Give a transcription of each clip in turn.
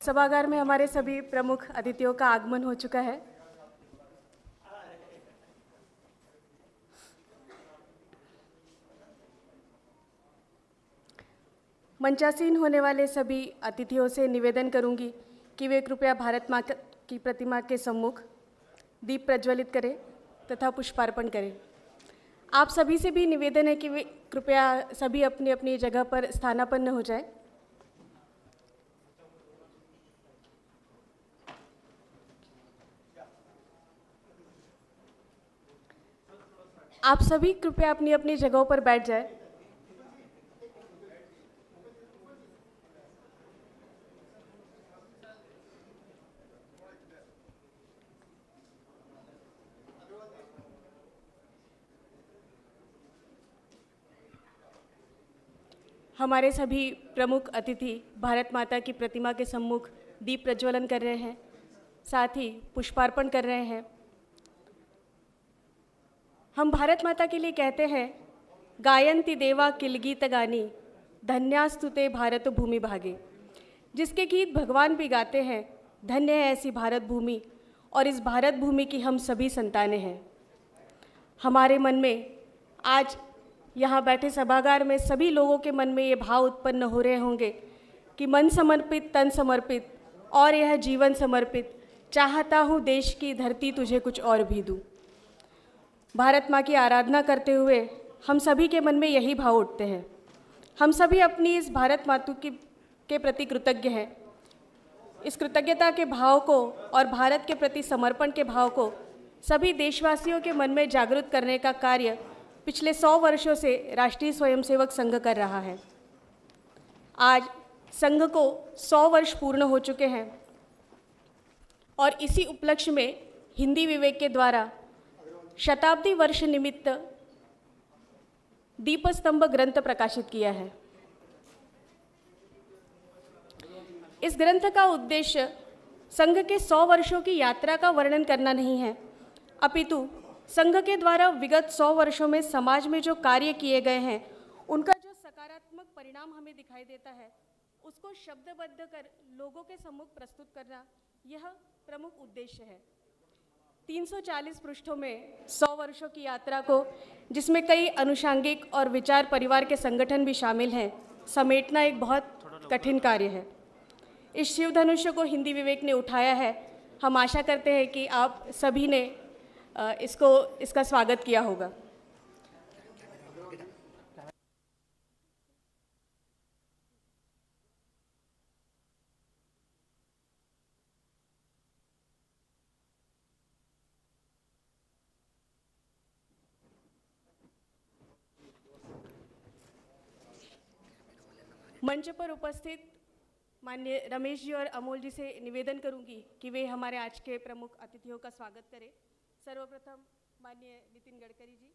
सभागार में हमारे सभी प्रमुख अतिथियों का आगमन हो चुका है। मंचासीन होने वाले सभी अतिथियों से निवेदन करूंगी कि वे कृपया भारत माँ की प्रतिमा के सम्मुख दीप प्रज्वलित करें तथा पुष्पार्पण करें। आप सभी से भी निवेदन है कि वे कृपया सभी अपनी अपनी जगह पर स्थानापन्न हो जाएं। आप सभी कृपया अपनी अपनी जगहों पर बैठ जाएं। हमारे सभी प्रमुख अतिथि भारत माता की प्रतिमा के सम्मुख दीप प्रज्वलन कर रहे हैं, साथ ही पुष्पार्पण कर रहे हैं। हम भारत माता के लिए कहते हैं, गायन्ति देवा किल गीत गानी, धन्यास्तुते भारत भूमि भागे। जिसके गीत भगवान भी गाते हैं, धन्य है ऐसी भारत भूमि और इस भारत भूमि की हम सभी संतानें हैं। हमारे मन में आज यहाँ बैठे सभागार में सभी लोगों के मन में ये भाव उत्पन्न हो रहे होंगे कि मन समर्पित तन समर्पित और यह जीवन समर्पित, चाहता हूँ देश की धरती तुझे कुछ और भी दूँ। भारत माँ की आराधना करते हुए हम सभी के मन में यही भाव उठते हैं। हम सभी अपनी इस भारत माता के प्रति कृतज्ञ हैं। इस कृतज्ञता के भाव को और भारत के प्रति समर्पण के भाव को सभी देशवासियों के मन में जागृत करने का कार्य पिछले 100 वर्षों से राष्ट्रीय स्वयंसेवक संघ कर रहा है। आज संघ को 100 वर्ष पूर्ण हो चुके हैं और इसी उपलक्ष्य में हिंदी विवेक के द्वारा शताब्दी वर्ष निमित्त दीपस्तंभ ग्रंथ प्रकाशित किया है। इस ग्रंथ का उद्देश्य संघ के 100 वर्षों की यात्रा का वर्णन करना नहीं है, अपितु संघ के द्वारा विगत 100 वर्षों में समाज में जो कार्य किए गए हैं उनका जो सकारात्मक परिणाम हमें दिखाई देता है उसको शब्दबद्ध कर लोगों के सम्मुख प्रस्तुत करना, यह प्रमुख उद्देश्य है। 340 पृष्ठों में 100 वर्षों की यात्रा को, जिसमें कई अनुषांगिक और विचार परिवार के संगठन भी शामिल हैं, समेटना एक बहुत कठिन कार्य है। इस शिव धनुष्य को हिंदी विवेक ने उठाया है। हम आशा करते हैं कि आप सभी ने इसका स्वागत किया होगा। मंच पर उपस्थित माननीय रमेश जी और अमोल जी से निवेदन करूंगी कि वे हमारे आज के प्रमुख अतिथियों का स्वागत करें। सर्वप्रथम माननीय नितिन गडकरी जी।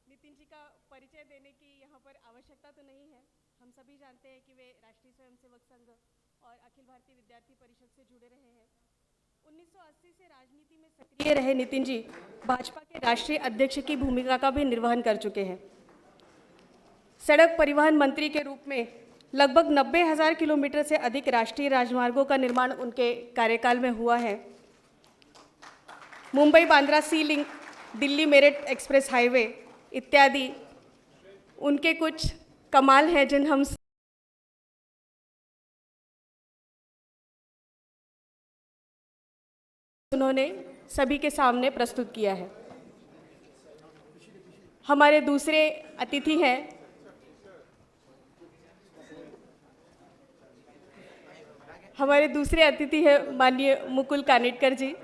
नितिन जी का परिचय देने की यहाँ पर आवश्यकता तो नहीं है। हम सभी जानते हैं कि वे राष्ट्रीय स्वयंसेवक संघ और अखिल भारतीय विद्यार्थी परिषद से जुड़े रहे हैं। 1980 से राजनीति में सक्रिय रहे नितिन जी भाजपा के राष्ट्रीय अध्यक्ष की भूमिका का भी निर्वहन कर चुके हैं। सड़क परिवहन मंत्री के रूप में लगभग 90,000 किलोमीटर से अधिक राष्ट्रीय राजमार्गों का निर्माण उनके कार्यकाल में हुआ है। Mumbai Bandra sea link, Delhi Meerut express highway इत्यादि उनके कुछ कमाल हैं जिन हम उन्होंने सभी के सामने प्रस्तुत किया है। हमारे दूसरे अतिथि हैं माननीय मुकुल कानिटकर जी।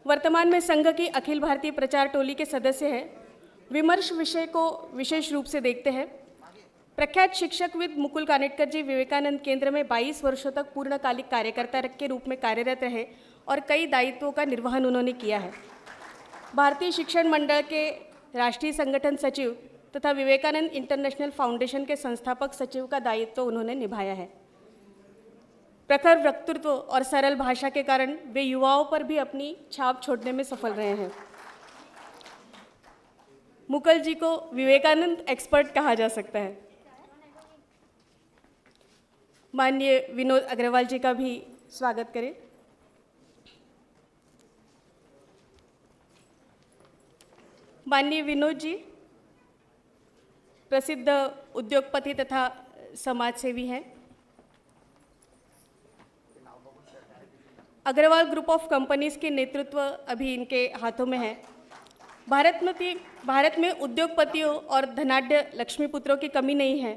वर्तमान में संघ की अखिल भारतीय प्रचार टोली के सदस्य हैं। विमर्श विषय को विशेष रूप से देखते हैं। प्रख्यात शिक्षकविद मुकुल कानिटकर जी विवेकानंद केंद्र में 22 वर्षों तक पूर्णकालिक कार्यकर्ता के रूप में कार्यरत रहे और कई दायित्वों का निर्वहन उन्होंने किया है। भारतीय शिक्षण मंडल के राष्ट्रीय संगठन सचिव तथा विवेकानंद इंटरनेशनल फाउंडेशन के संस्थापक सचिव का दायित्व उन्होंने निभाया है। प्रखर वक्तृत्व और सरल भाषा के कारण वे युवाओं पर भी अपनी छाप छोड़ने में सफल रहे हैं। मुकुल जी को विवेकानंद एक्सपर्ट कहा जा सकता है। माननीय विनोद अग्रवाल जी का भी स्वागत करें। माननीय विनोद जी प्रसिद्ध उद्योगपति तथा समाज सेवी हैं। अग्रवाल ग्रुप ऑफ कंपनीज के नेतृत्व अभी इनके हाथों में है। भारत में उद्योगपतियों और धनाढ्य लक्ष्मीपुत्रों की कमी नहीं है,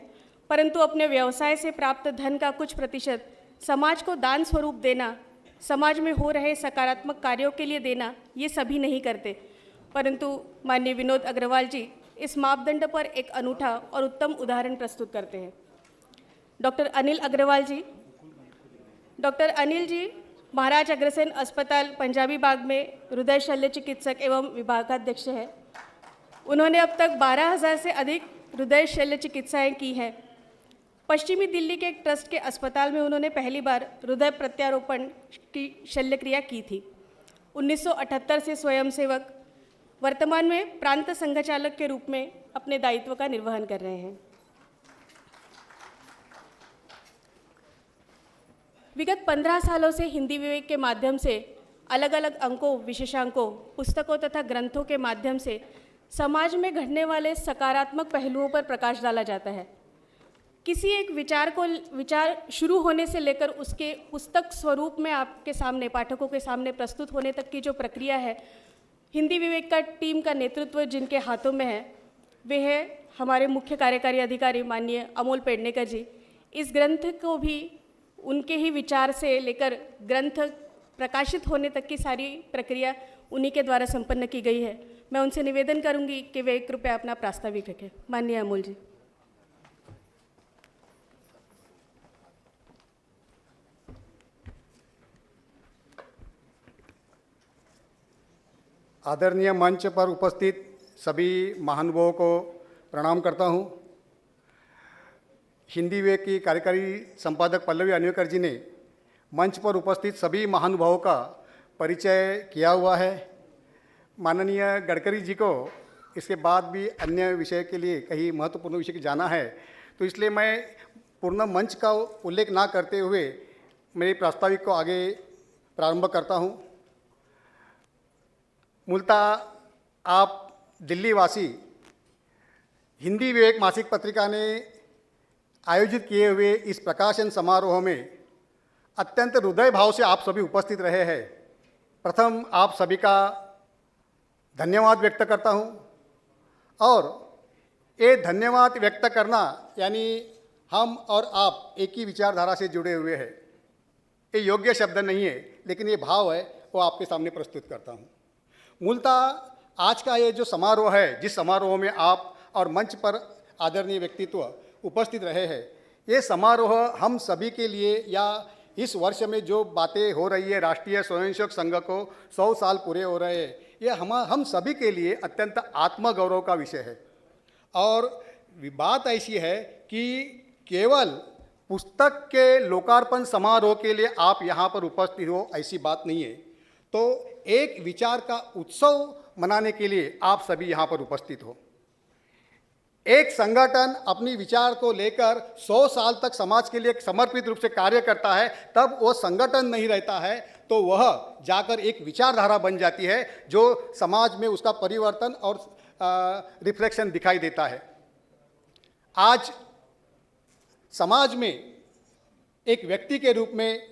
परंतु अपने व्यवसाय से प्राप्त धन का कुछ प्रतिशत समाज को दान स्वरूप देना, समाज में हो रहे सकारात्मक कार्यों के लिए देना, ये सभी नहीं करते। परंतु माननीय विनोद अग्रवाल जी इस मापदंड पर एक अनूठा और उत्तम उदाहरण प्रस्तुत करते हैं। डॉक्टर अनिल अग्रवाल जी, डॉक्टर अनिल जी महाराज अग्रसेन अस्पताल पंजाबी बाग में हृदय शल्य चिकित्सक एवं विभागाध्यक्ष हैं। उन्होंने अब तक 12,000 से अधिक हृदय शल्य चिकित्साएँ की हैं। पश्चिमी दिल्ली के एक ट्रस्ट के अस्पताल में उन्होंने पहली बार हृदय प्रत्यारोपण की शल्यक्रिया की थी। 1978 से स्वयंसेवक, वर्तमान में प्रांत संघचालक के रूप में अपने दायित्व का निर्वहन कर रहे हैं। विगत 15 सालों से हिंदी विवेक के माध्यम से अलग अलग अंकों, विशेषांकों, पुस्तकों तथा ग्रंथों के माध्यम से समाज में घटने वाले सकारात्मक पहलुओं पर प्रकाश डाला जाता है। किसी एक विचार शुरू होने से लेकर उसके पुस्तक स्वरूप में आपके सामने, पाठकों के सामने प्रस्तुत होने तक की जो प्रक्रिया है, हिंदी विवेक का टीम का नेतृत्व जिनके हाथों में है, वे है हमारे मुख्य कार्यकारी अधिकारी माननीय अमोल पेडनेकर जी। इस ग्रंथ को भी उनके ही विचार से लेकर ग्रंथ प्रकाशित होने तक की सारी प्रक्रिया उन्हीं के द्वारा संपन्न की गई है। मैं उनसे निवेदन करूंगी कि वे कृपया अपना प्रास्ताविक रखें। माननीय अमोल जी। आदरणीय मंच पर उपस्थित सभी महानुभावों को प्रणाम करता हूं। हिंदी विवेक की कार्यकारी संपादक पल्लवी अन्वेकर जी ने मंच पर उपस्थित सभी महानुभावों का परिचय किया हुआ है। माननीय गडकरी जी को इसके बाद भी अन्य विषय के लिए कई महत्वपूर्ण विषय की जाना है, तो इसलिए मैं पूर्ण मंच का उल्लेख ना करते हुए मेरी प्रास्ताविक को आगे प्रारंभ करता हूं। मूलतः आप दिल्ली वासी हिंदी विवेक मासिक पत्रिका ने आयोजित किए हुए इस प्रकाशन समारोह में अत्यंत हृदय भाव से आप सभी उपस्थित रहे हैं। प्रथम आप सभी का धन्यवाद व्यक्त करता हूं, और ये धन्यवाद व्यक्त करना यानी हम और आप एक ही विचारधारा से जुड़े हुए हैं, ये योग्य शब्द नहीं है, लेकिन ये भाव है, वो आपके सामने प्रस्तुत करता हूं। मूलतः आज का ये जो समारोह है, जिस समारोह में आप और मंच पर आदरणीय व्यक्तित्व उपस्थित रहे हैं, ये समारोह हम सभी के लिए या इस वर्ष में जो बातें हो रही है, राष्ट्रीय स्वयंसेवक संघ को 100 साल पूरे हो रहे हैं, ये हम सभी के लिए अत्यंत आत्मगौरव का विषय है। और बात ऐसी है कि केवल पुस्तक के लोकार्पण समारोह के लिए आप यहाँ पर उपस्थित हो, ऐसी बात नहीं है। तो एक विचार का उत्सव मनाने के लिए आप सभी यहाँ पर उपस्थित हो। एक संगठन अपनी विचार को लेकर 100 साल तक समाज के लिए समर्पित रूप से कार्य करता है, तब वो संगठन नहीं रहता है, तो वह जाकर एक विचारधारा बन जाती है जो समाज में उसका परिवर्तन और रिफ्लेक्शन दिखाई देता है। आज समाज में एक व्यक्ति के रूप में,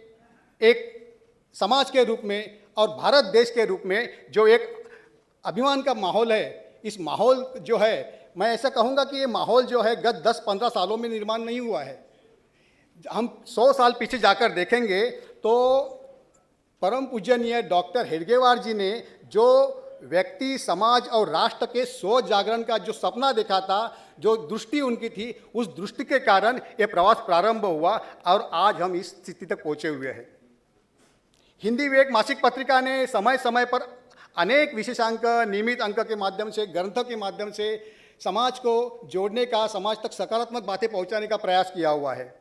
एक समाज के रूप में और भारत देश के रूप में जो एक अभिमान का माहौल है, इस माहौल जो है, मैं ऐसा कहूँगा कि ये माहौल जो है गत 10-15 सालों में निर्माण नहीं हुआ है। हम 100 साल पीछे जाकर देखेंगे तो परम पूजनीय डॉक्टर हेडगेवार जी ने जो व्यक्ति, समाज और राष्ट्र के स्व जागरण का जो सपना देखा था, जो दृष्टि उनकी थी, उस दृष्टि के कारण ये प्रवास प्रारंभ हुआ और आज हम इस स्थिति तक पहुँचे हुए हैं। हिंदी विवेक मासिक पत्रिका ने समय समय पर अनेक विशेषांक, नियमित अंक के माध्यम से, ग्रंथों के माध्यम से समाज को जोड़ने का, समाज तक सकारात्मक बातें पहुंचाने का प्रयास किया हुआ है।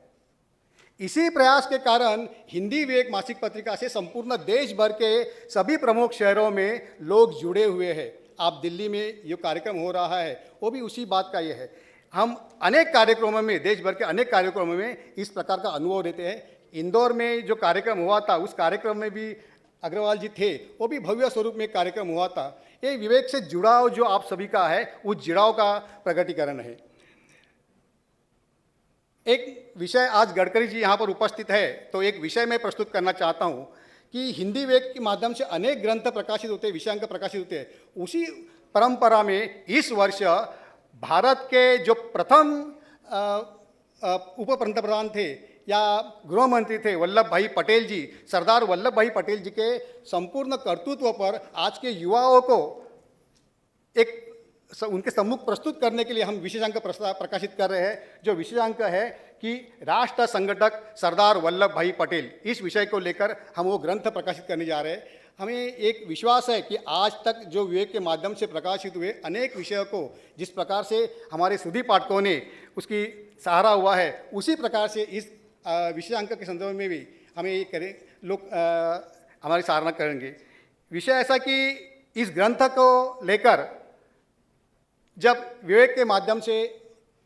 इसी प्रयास के कारण हिंदी विवेक मासिक पत्रिका से संपूर्ण देश भर के सभी प्रमुख शहरों में लोग जुड़े हुए हैं। आप दिल्ली में जो कार्यक्रम हो रहा है वो भी उसी बात का ये है। हम अनेक कार्यक्रमों में, देश भर के अनेक कार्यक्रमों में इस प्रकार का अनुभव लेते हैं। इंदौर में जो कार्यक्रम हुआ था, उस कार्यक्रम में भी अग्रवाल जी थे, वो भी भव्य स्वरूप में कार्यक्रम हुआ था। ये विवेक से जुड़ाव जो आप सभी का है, उस जुड़ाव का प्रकटीकरण है। एक विषय, आज गडकरी जी यहाँ पर उपस्थित है, तो एक विषय मैं प्रस्तुत करना चाहता हूँ कि हिंदी विवेक के माध्यम से अनेक ग्रंथ प्रकाशित होते हैं, विषयांक प्रकाशित होते हैं। उसी परंपरा में इस वर्ष भारत के जो प्रथम उप पंतप्रधान थे या गृह मंत्री थे, वल्लभ भाई पटेल जी, सरदार वल्लभ भाई पटेल जी के संपूर्ण कर्तृत्व पर आज के युवाओं को एक उनके सम्मुख प्रस्तुत करने के लिए हम विशेषांक प्रकाशित कर रहे हैं। जो विशेषांक है कि राष्ट्र संगठक सरदार वल्लभ भाई पटेल, इस विषय को लेकर हम वो ग्रंथ प्रकाशित करने जा रहे हैं। हमें एक विश्वास है कि आज तक जो विवेक के माध्यम से प्रकाशित हुए अनेक विषयों को जिस प्रकार से हमारे सुधी पाठकों ने उसकी सहारा हुआ है, उसी प्रकार से इस विषयांक के संदर्भ में भी हमें ये करें, लोग हमारी सराहना करेंगे। विषय ऐसा कि इस ग्रंथ को लेकर जब विवेक के माध्यम से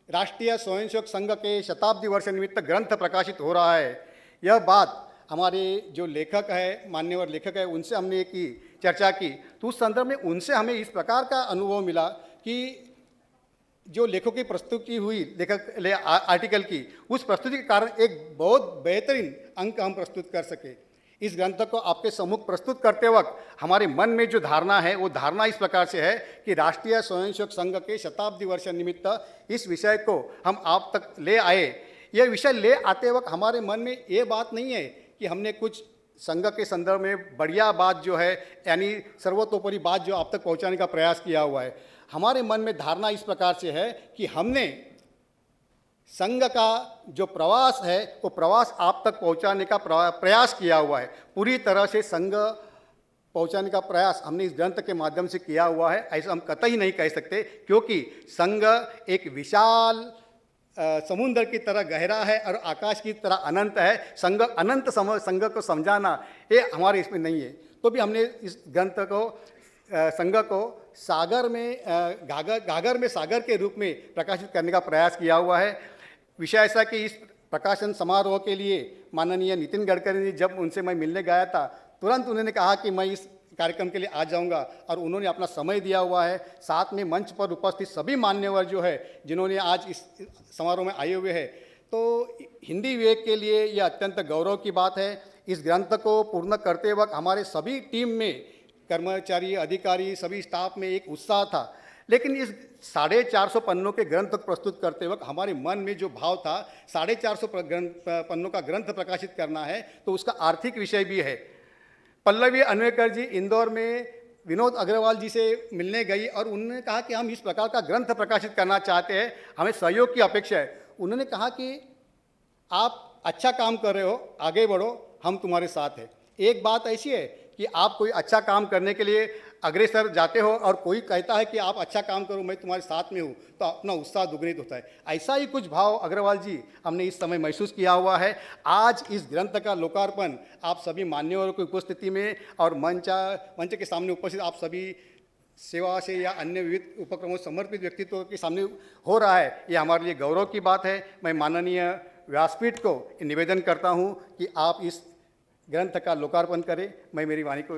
राष्ट्रीय स्वयंसेवक संघ के शताब्दी वर्ष निमित्त ग्रंथ प्रकाशित हो रहा है, यह बात हमारे जो लेखक है, मान्यवर लेखक है, उनसे हमने की चर्चा की, तो उस संदर्भ में उनसे हमें इस प्रकार का अनुभव मिला कि जो लेखकों की प्रस्तुति हुई, लेखक ले आर्टिकल की, उस प्रस्तुति के कारण एक बहुत बेहतरीन अंक हम प्रस्तुत कर सके। इस ग्रंथ को आपके सम्मुख प्रस्तुत करते वक्त हमारे मन में जो धारणा है, वो धारणा इस प्रकार से है कि राष्ट्रीय स्वयंसेवक संघ के शताब्दी वर्ष निमित्त इस विषय को हम आप तक ले आए। यह विषय ले आते वक्त हमारे मन में ये बात नहीं है कि हमने कुछ संघ के संदर्भ में बढ़िया बात जो है, यानी सर्वतोपरि बात जो आप तक पहुंचाने का प्रयास किया हुआ है। हमारे मन में धारणा इस प्रकार से है कि हमने संघ का जो प्रवास है, वो प्रवास आप तक पहुंचाने का प्रयास किया हुआ है। पूरी तरह से संघ पहुंचाने का प्रयास हमने इस ग्रंथ के माध्यम से किया हुआ है, ऐसा हम कतई नहीं कह सकते, क्योंकि संघ एक विशाल समुद्र की तरह गहरा है और आकाश की तरह अनंत है। संघ अनंत संघ को समझाना ये हमारे इसमें नहीं है। तो भी हमने इस ग्रंथ को, संघ को सागर में घाघर में सागर के रूप में प्रकाशित करने का प्रयास किया हुआ है। विषय ऐसा कि इस प्रकाशन समारोह के लिए माननीय नितिन गडकरी जी, जब उनसे मैं मिलने गया था, तुरंत उन्होंने कहा कि मैं इस कार्यक्रम के लिए आ जाऊंगा, और उन्होंने अपना समय दिया हुआ है। साथ में मंच पर उपस्थित सभी मान्यवर जो है, जिन्होंने आज इस समारोह में आए हुए हैं, तो हिंदी विवेक के लिए यह अत्यंत गौरव की बात है। इस ग्रंथ को पूर्ण करते वक्त हमारे सभी टीम में कर्मचारी, अधिकारी, सभी स्टाफ में एक उत्साह था, लेकिन इस 450 पन्नों के ग्रंथ को प्रस्तुत करते वक्त हमारे मन में जो भाव था, 450 पन्नों का ग्रंथ प्रकाशित करना है, तो उसका आर्थिक विषय भी है। पल्लवी अन्वेकर जी इंदौर में विनोद अग्रवाल जी से मिलने गई और उन्होंने कहा कि हम इस प्रकार का ग्रंथ प्रकाशित करना चाहते हैं, हमें सहयोग की अपेक्षा है। उन्होंने कहा कि आप अच्छा काम कर रहे हो, आगे बढ़ो, हम तुम्हारे साथ हैं। एक बात ऐसी है कि आप कोई अच्छा काम करने के लिए अग्रसर जाते हो और कोई कहता है कि आप अच्छा काम करो, मैं तुम्हारे साथ में हूँ, तो अपना उत्साह दुगुनित होता है। ऐसा ही कुछ भाव अग्रवाल जी हमने इस समय महसूस किया हुआ है। आज इस ग्रंथ का लोकार्पण आप सभी मान्यवरों की उपस्थिति में और मंच के सामने उपस्थित आप सभी सेवा से या अन्य विविध उपक्रमों समर्पित व्यक्तित्व के सामने हो रहा है, ये हमारे लिए गौरव की बात है। मैं माननीय व्यासपीठ को निवेदन करता हूँ कि आप इस ग्रंथ का लोकार्पण करें। मैं मेरी वाणी को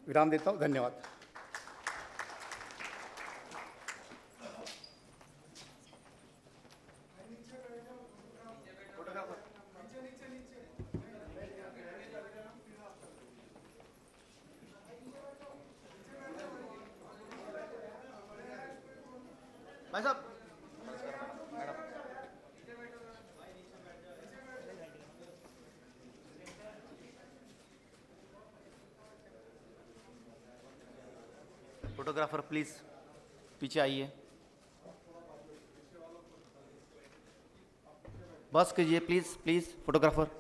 विराम देता हूँ। धन्यवाद। भाई साहब, फोटोग्राफर प्लीज पीछे आइए, बस कीजिए प्लीज प्लीज। फोटोग्राफर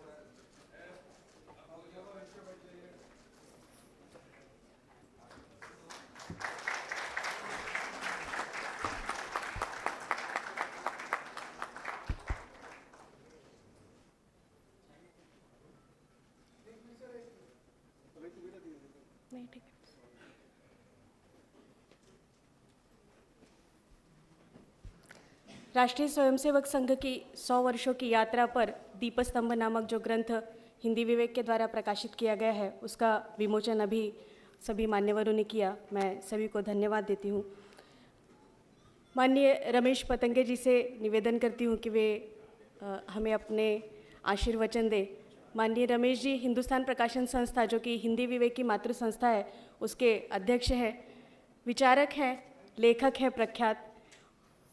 नहीं, ठीक है। राष्ट्रीय स्वयंसेवक संघ की 100 वर्षों की यात्रा पर दीपस्तंभ नामक जो ग्रंथ हिंदी विवेक के द्वारा प्रकाशित किया गया है, उसका विमोचन अभी सभी मान्यवरों ने किया। मैं सभी को धन्यवाद देती हूँ। माननीय रमेश पतंगे जी से निवेदन करती हूँ कि वे हमें अपने आशीर्वचन दें। माननीय रमेश जी हिंदुस्तान प्रकाशन संस्था, जो कि हिंदी विवेक की मातृ संस्था है, उसके अध्यक्ष हैं, विचारक हैं, लेखक हैं प्रख्यात।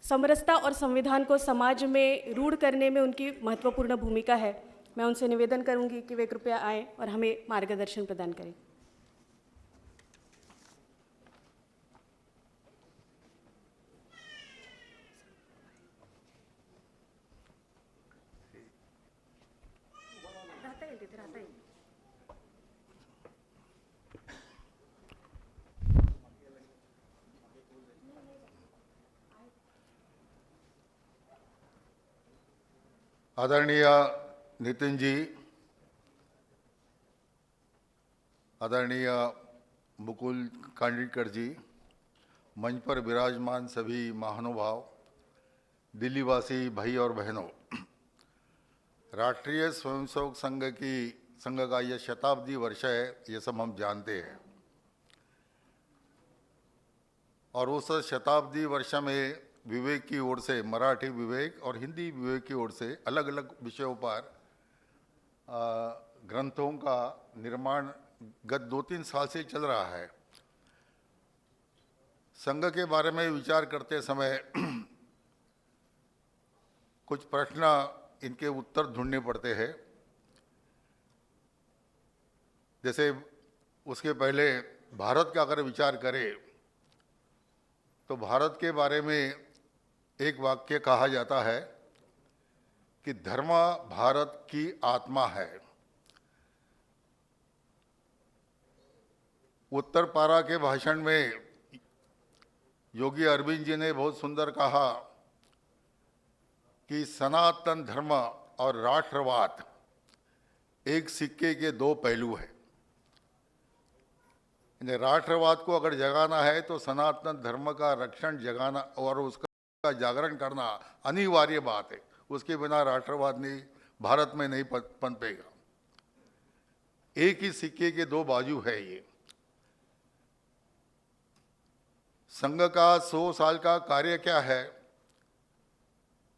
समरसता और संविधान को समाज में रूढ़ करने में उनकी महत्वपूर्ण भूमिका है। मैं उनसे निवेदन करूंगी कि वे कृपया आएँ और हमें मार्गदर्शन प्रदान करें। आदरणीय नितिन जी, आदरणीय मुकुल कांडीकर जी, मंच पर विराजमान सभी महानुभाव, दिल्लीवासी भाई और बहनों, राष्ट्रीय स्वयंसेवक संघ का यह शताब्दी वर्ष है, ये सब हम जानते हैं। और उस शताब्दी वर्ष में विवेक की ओर से, मराठी विवेक और हिंदी विवेक की ओर से अलग अलग विषयों पर ग्रंथों का निर्माण गत 2-3 साल से चल रहा है। संघ के बारे में विचार करते समय कुछ प्रश्न, इनके उत्तर ढूंढने पड़ते हैं। जैसे उसके पहले भारत का अगर विचार करें तो भारत के बारे में एक वाक्य कहा जाता है कि धर्म भारत की आत्मा है। उत्तर पारा के भाषण में योगी अरविंद जी ने बहुत सुंदर कहा कि सनातन धर्म और राष्ट्रवाद एक सिक्के के 2 पहलू हैं। राष्ट्रवाद को अगर जगाना है तो सनातन धर्म का रक्षण जगाना और उसका जागरण करना अनिवार्य बात है। उसके बिना राष्ट्रवाद नहीं, भारत में नहीं पनपेगा। एक ही सिक्के के 2 बाजू है ये। संघ का 100 साल का कार्य क्या है,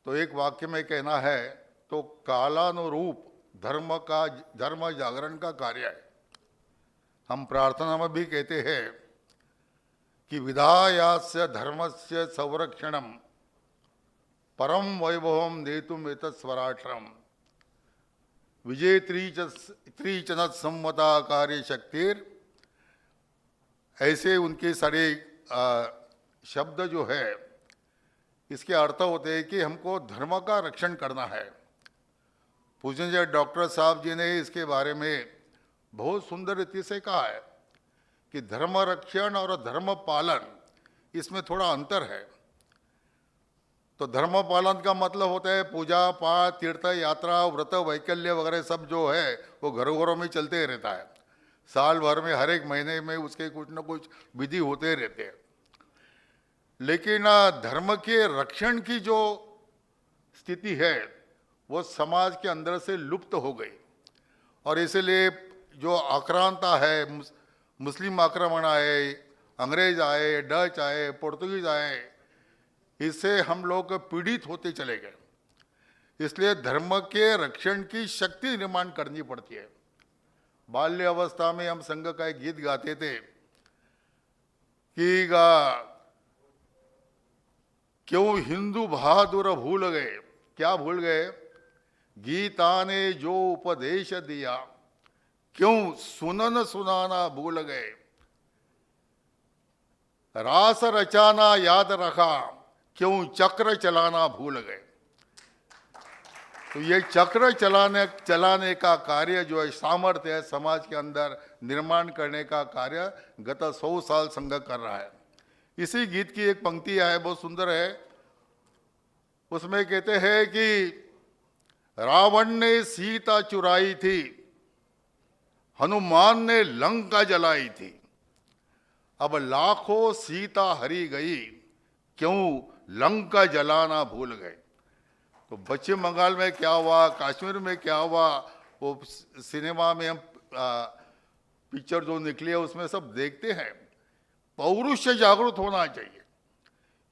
तो एक वाक्य में कहना है तो कालानुरूप धर्म जागरण का कार्य है। हम प्रार्थना में भी कहते हैं कि विधायास्य धर्मस्य संरक्षणम परम वैभवम नेतुम एतत् स्वराष्ट्रम विजय त्रिचन सम्मता कार्य शक्तिर। ऐसे उनके सारे शब्द जो है, इसके अर्थ होते हैं कि हमको धर्म का रक्षण करना है। पूजनीय डॉक्टर साहब जी ने इसके बारे में बहुत सुंदर रीति से कहा है कि धर्म रक्षण और धर्म पालन, इसमें थोड़ा अंतर है। तो धर्म पालन का मतलब होता है पूजा पाठ, तीर्थ यात्रा, व्रत वैकल्य वगैरह सब जो है वो घरों घरों में चलते रहता है। साल भर में हर एक महीने में उसके कुछ न कुछ विधि होते रहते हैं। लेकिन धर्म के रक्षण की जो स्थिति है वो समाज के अंदर से लुप्त हो गई। और इसलिए जो आक्रांता है, मुस्लिम आक्रमण आए, अंग्रेज आए, डच आए, पुर्तगीज आए, इससे हम लोग पीड़ित होते चले गए। इसलिए धर्म के रक्षण की शक्ति निर्माण करनी पड़ती है। बाल्य अवस्था में हम संघ का एक गीत गाते थे कि क्यों हिंदू बहादुर भूल गए। क्या भूल गए? गीता ने जो उपदेश दिया, क्यों सुनन सुनाना भूल गए। रास रचाना याद रखा, क्यों चक्र चलाना भूल गए। तो ये चक्र चलाने का कार्य जो है, सामर्थ्य है समाज के अंदर निर्माण करने का कार्य गत 100 साल संघ कर रहा है। इसी गीत की एक पंक्ति है, बहुत सुंदर है। उसमें कहते हैं कि रावण ने सीता चुराई थी, हनुमान ने लंका जलाई थी। अब लाखों सीता हरी गई, क्यों लंका जलाना भूल गए। तो पश्चिम बंगाल में क्या हुआ, कश्मीर में क्या हुआ, वो सिनेमा में हम पिक्चर जो निकली है उसमें सब देखते हैं। पौरुष जागृत होना चाहिए,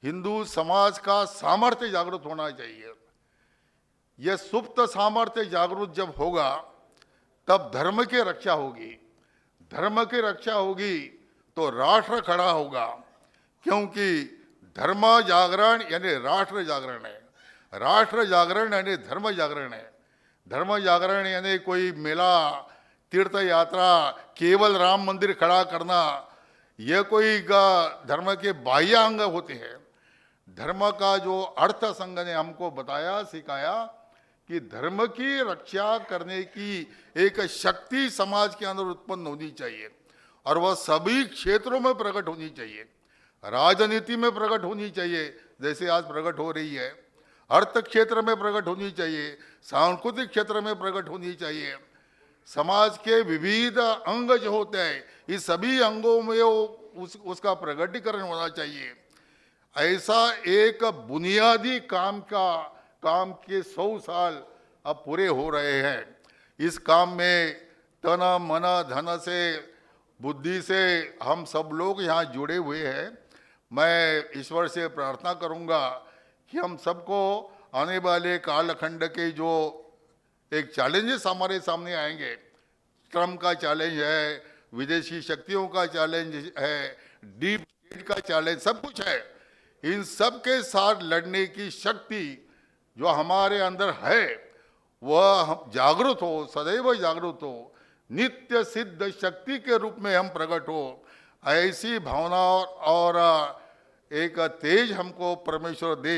हिंदू समाज का सामर्थ्य जागृत होना चाहिए। यह सुप्त सामर्थ्य जागृत जब होगा तब धर्म की रक्षा होगी, धर्म की रक्षा होगी तो राष्ट्र खड़ा होगा, क्योंकि धर्म जागरण यानी राष्ट्र जागरण है, राष्ट्र जागरण यानी धर्म जागरण है। धर्म जागरण यानी कोई मेला, तीर्थ यात्रा, केवल राम मंदिर खड़ा करना, यह कोई धर्म के बाह्य अंग होते हैं। धर्म का जो अर्थ संघ ने हमको बताया, सिखाया कि धर्म की रक्षा करने की एक शक्ति समाज के अंदर उत्पन्न होनी चाहिए और वह सभी क्षेत्रों में प्रकट होनी चाहिए। राजनीति में प्रकट होनी चाहिए जैसे आज प्रकट हो रही है, अर्थ क्षेत्र में प्रकट होनी चाहिए, सांस्कृतिक क्षेत्र में प्रकट होनी चाहिए। समाज के विविध अंग जो होते हैं, इस सभी अंगों में उसका प्रकटीकरण होना चाहिए। ऐसा एक बुनियादी काम के 100 साल अब पूरे हो रहे हैं। इस काम में तन मन धन से, बुद्धि से हम सब लोग यहाँ जुड़े हुए हैं। मैं ईश्वर से प्रार्थना करूँगा कि हम सबको आने वाले कालखंड के जो एक चैलेंजेस हमारे सामने आएंगे, ट्रम्प का चैलेंज है, विदेशी शक्तियों का चैलेंज है, डीप स्टेट का चैलेंज, सब कुछ है। इन सब के साथ लड़ने की शक्ति जो हमारे अंदर है वह जागृत हो, सदैव जागृत हो, नित्य सिद्ध शक्ति के रूप में हम प्रकट हो, ऐसी भावना और एक तेज हमको परमेश्वर दे।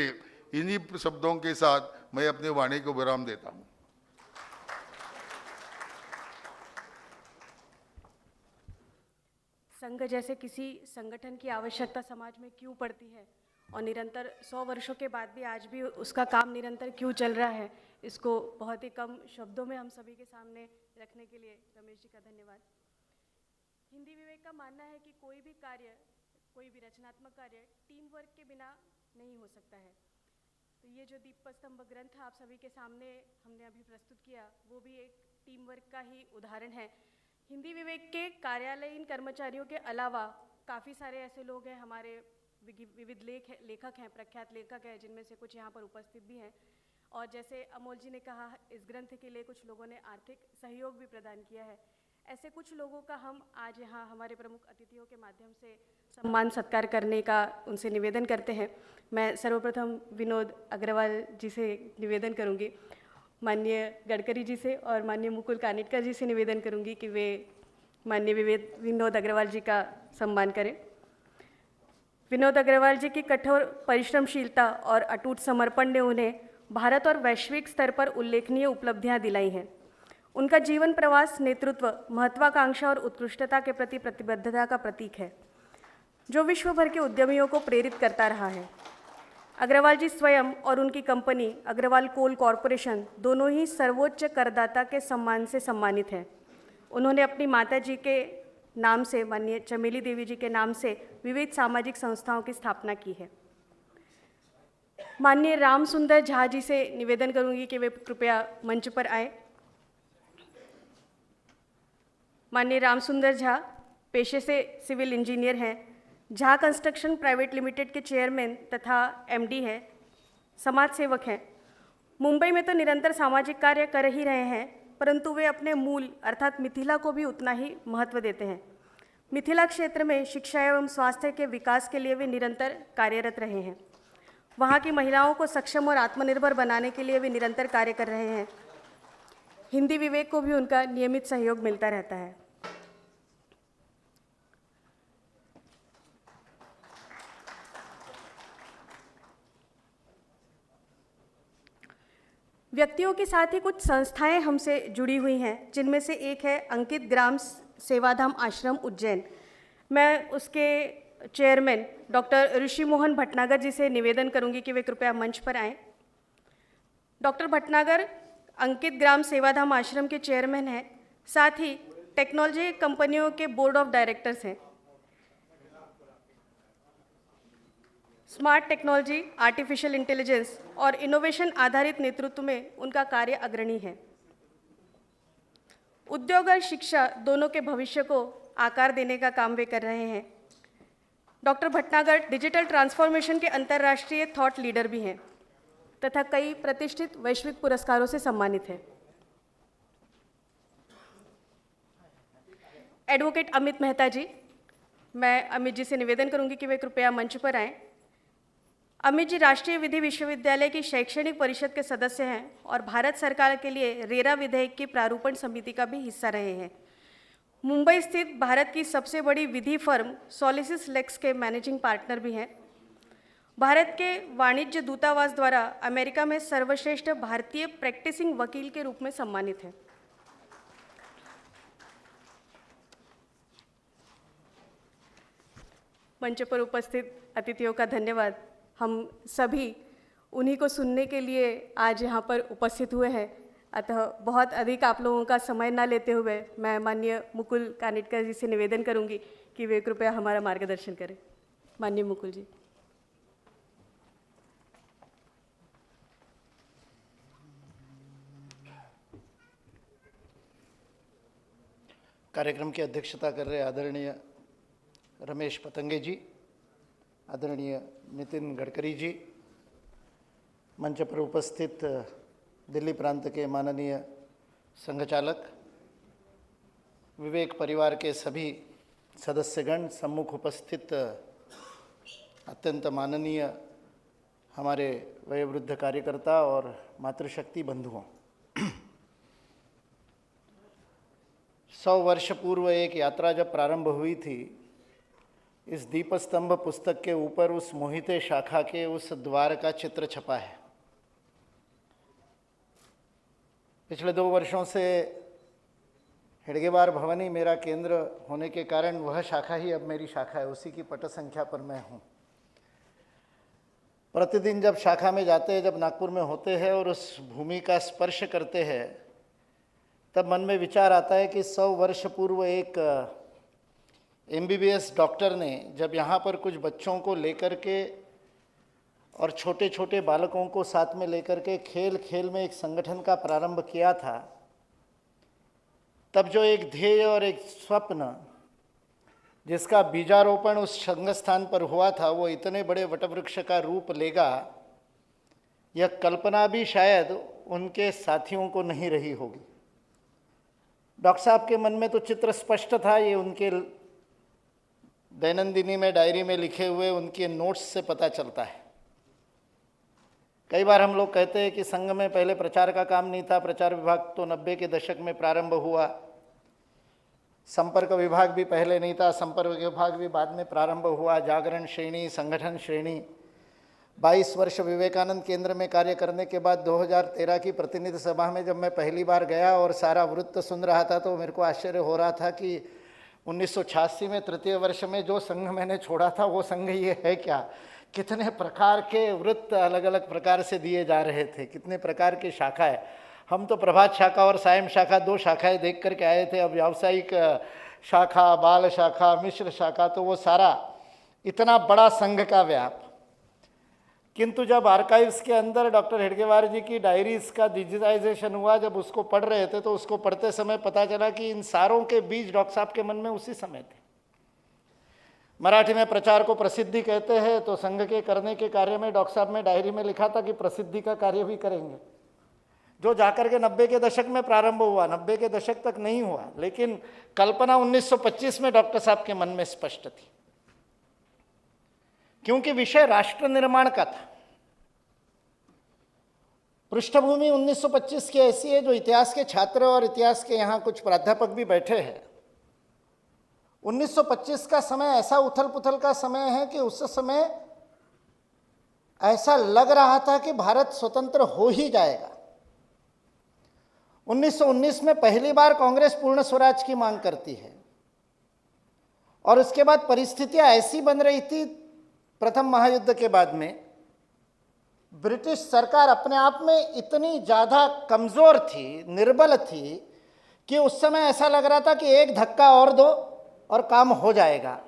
इन्हीं शब्दों के साथ मैं अपनी वाणी को विराम देता हूँ। संघ जैसे किसी संगठन की आवश्यकता समाज में क्यों पड़ती है और निरंतर 100 वर्षों के बाद भी आज भी उसका काम निरंतर क्यों चल रहा है, इसको बहुत ही कम शब्दों में हम सभी के सामने रखने के लिए रमेश जी का धन्यवाद। हिंदी विवेक का मानना है कि कोई भी कार्य, कोई भी रचनात्मक कार्य टीम वर्क के बिना नहीं हो सकता है। तो ये जो दीपस्तंभ ग्रंथ आप सभी के सामने हमने अभी प्रस्तुत किया, वो भी एक टीम वर्क का ही उदाहरण है। हिंदी विवेक के कार्यालयीन कर्मचारियों के अलावा काफ़ी सारे ऐसे लोग हैं, हमारे विविध लेखक हैं, प्रख्यात लेखक हैं, जिनमें से कुछ यहाँ पर उपस्थित भी हैं। और जैसे अमोल जी ने कहा, इस ग्रंथ के लिए कुछ लोगों ने आर्थिक सहयोग भी प्रदान किया है। ऐसे कुछ लोगों का हम आज यहाँ हमारे प्रमुख अतिथियों के माध्यम से सम्मान सत्कार करने का उनसे निवेदन करते हैं। मैं सर्वप्रथम विनोद अग्रवाल जी से निवेदन करूँगी, माननीय गडकरी जी से और माननीय मुकुल कानिटकर जी से निवेदन करूँगी कि वे माननीय विनोद अग्रवाल जी का सम्मान करें। विनोद अग्रवाल जी की कठोर परिश्रमशीलता और अटूट समर्पण ने उन्हें भारत और वैश्विक स्तर पर उल्लेखनीय उपलब्धियां दिलाई हैं। उनका जीवन प्रवास नेतृत्व, महत्वाकांक्षा और उत्कृष्टता के प्रति प्रतिबद्धता का प्रतीक है, जो विश्व भर के उद्यमियों को प्रेरित करता रहा है। अग्रवाल जी स्वयं और उनकी कंपनी अग्रवाल कोल कॉरपोरेशन दोनों ही सर्वोच्च करदाता के सम्मान से सम्मानित हैं। उन्होंने अपनी माता जी के नाम से, माननीय चमेली देवी जी के नाम से विविध सामाजिक संस्थाओं की स्थापना की है। माननीय राम सुंदर झा जी से निवेदन करूंगी कि वे कृपया मंच पर आए। माननीय राम सुंदर झा पेशे से सिविल इंजीनियर हैं, झा कंस्ट्रक्शन प्राइवेट लिमिटेड के चेयरमैन तथा एमडी हैं, समाज सेवक हैं। मुंबई में तो निरंतर सामाजिक कार्य कर ही रहे हैं, परंतु वे अपने मूल अर्थात मिथिला को भी उतना ही महत्व देते हैं। मिथिला क्षेत्र में शिक्षा एवं स्वास्थ्य के विकास के लिए वे निरंतर कार्यरत रहे हैं। वहाँ की महिलाओं को सक्षम और आत्मनिर्भर बनाने के लिए वे निरंतर कार्य कर रहे हैं। हिंदी विवेक को भी उनका नियमित सहयोग मिलता रहता है। व्यक्तियों के साथ ही कुछ संस्थाएं हमसे जुड़ी हुई हैं, जिनमें से एक है अंकित ग्राम सेवाधाम आश्रम उज्जैन। मैं उसके चेयरमैन डॉक्टर ऋषि मोहन भटनागर जी से निवेदन करूंगी कि वे कृपया मंच पर आएं। डॉक्टर भटनागर अंकित ग्राम सेवाधाम आश्रम के चेयरमैन हैं, साथ ही टेक्नोलॉजी कंपनियों के बोर्ड ऑफ डायरेक्टर्स हैं। स्मार्ट टेक्नोलॉजी, आर्टिफिशियल इंटेलिजेंस और इनोवेशन आधारित नेतृत्व में उनका कार्य अग्रणी है। उद्योग और शिक्षा दोनों के भविष्य को आकार देने का काम वे कर रहे हैं। डॉक्टर भटनागर डिजिटल ट्रांसफॉर्मेशन के अंतर्राष्ट्रीय थॉट लीडर भी हैं तथा कई प्रतिष्ठित वैश्विक पुरस्कारों से सम्मानित हैं। एडवोकेट अमित मेहता जी, मैं अमित जी से निवेदन करूंगी कि वे कृपया मंच पर आएं। अमित जी राष्ट्रीय विधि विश्वविद्यालय की शैक्षणिक परिषद के सदस्य हैं और भारत सरकार के लिए रेरा विधेयक की प्रारूपण समिति का भी हिस्सा रहे हैं। मुंबई स्थित भारत की सबसे बड़ी विधि फर्म सॉलिसिस लेक्स के मैनेजिंग पार्टनर भी हैं। भारत के वाणिज्य दूतावास द्वारा अमेरिका में सर्वश्रेष्ठ भारतीय प्रैक्टिसिंग वकील के रूप में सम्मानित हैं। मंच पर उपस्थित अतिथियों का धन्यवाद। हम सभी उन्हीं को सुनने के लिए आज यहाँ पर उपस्थित हुए हैं, अतः बहुत अधिक आप लोगों का समय न लेते हुए मैं माननीय मुकुल कानिटकर जी से निवेदन करूँगी कि वे कृपया हमारा मार्गदर्शन करें। माननीय मुकुल जी। कार्यक्रम की अध्यक्षता कर रहे आदरणीय रमेश पतंगे जी, आदरणीय नितिन गडकरी जी, मंच पर उपस्थित दिल्ली प्रांत के माननीय संघचालक, विवेक परिवार के सभी सदस्यगण, सम्मुख उपस्थित अत्यंत माननीय हमारे वयोवृद्ध कार्यकर्ता और मातृशक्ति बंधुओं, 100 वर्ष पूर्व एक यात्रा जब प्रारंभ हुई थी, इस दीपस्तंभ पुस्तक के ऊपर उस मोहिते शाखा के उस द्वार का चित्र छपा है। पिछले 2 वर्षों से हेडगेवार भवन ही मेरा केंद्र होने के कारण वह शाखा ही अब मेरी शाखा है, उसी की पट संख्या पर मैं हूँ। प्रतिदिन जब शाखा में जाते हैं, जब नागपुर में होते हैं और उस भूमि का स्पर्श करते हैं, तब मन में विचार आता है कि 100 वर्ष पूर्व एक MBBS डॉक्टर ने जब यहाँ पर कुछ बच्चों को लेकर के और छोटे छोटे बालकों को साथ में लेकर के खेल खेल में एक संगठन का प्रारंभ किया था, तब जो एक ध्येय और एक स्वप्न जिसका बीजारोपण उस संघ स्थान पर हुआ था, वो इतने बड़े वटवृक्ष का रूप लेगा, यह कल्पना भी शायद उनके साथियों को नहीं रही होगी। डॉक्टर साहब के मन में तो चित्र स्पष्ट था, ये उनके दैनंदिनी में, डायरी में लिखे हुए उनके नोट्स से पता चलता है। कई बार हम लोग कहते हैं कि संघ में पहले प्रचार का काम नहीं था, प्रचार विभाग तो 90 के दशक में प्रारंभ हुआ, संपर्क विभाग भी पहले नहीं था, संपर्क विभाग भी बाद में प्रारंभ हुआ, जागरण श्रेणी, संगठन श्रेणी। 22 वर्ष विवेकानंद केंद्र में कार्य करने के बाद 2013 की प्रतिनिधि सभा में जब मैं पहली बार गया और सारा वृत्त सुन रहा था, तो मेरे को आश्चर्य हो रहा था कि 1986 में तृतीय वर्ष में जो संघ मैंने छोड़ा था वो संघ ये है क्या? कितने प्रकार के वृत्त अलग अलग प्रकार से दिए जा रहे थे, कितने प्रकार की शाखाएं। हम तो प्रभात शाखा और सायं शाखा 2 शाखाएं देख करके आए थे। अब व्यावसायिक शाखा, बाल शाखा, मिश्र शाखा, तो वो सारा इतना बड़ा संघ का व्याप। किंतु जब आर्काइव्स के अंदर डॉक्टर हेडगेवार जी की डायरीज का डिजिटाइजेशन हुआ, जब उसको पढ़ रहे थे, तो उसको पढ़ते समय पता चला कि इन सारों के बीज डॉक्टर साहब के मन में उसी समय थे। मराठी में प्रचार को प्रसिद्धि कहते हैं, तो संघ के करने के कार्य में डॉक्टर साहब ने डायरी में लिखा था कि प्रसिद्धि का कार्य भी करेंगे, जो जाकर के 90 के दशक में प्रारंभ हुआ। 90 के दशक तक नहीं हुआ, लेकिन कल्पना 1925 में डॉक्टर साहब के मन में स्पष्ट थी, क्योंकि विषय राष्ट्र निर्माण का था। पृष्ठभूमि 1925 की ऐसी है, जो इतिहास के छात्र और इतिहास के यहाँ कुछ प्राध्यापक भी बैठे हैं, 1925 का समय ऐसा उथल पुथल का समय है कि उस समय ऐसा लग रहा था कि भारत स्वतंत्र हो ही जाएगा। 1919 में पहली बार कांग्रेस पूर्ण स्वराज की मांग करती है, और उसके बाद परिस्थितियां ऐसी बन रही थी, प्रथम महायुद्ध के बाद में ब्रिटिश सरकार अपने आप में इतनी ज़्यादा कमज़ोर थी, निर्बल थी, कि उस समय ऐसा लग रहा था कि एक धक्का और दो और काम हो जाएगा।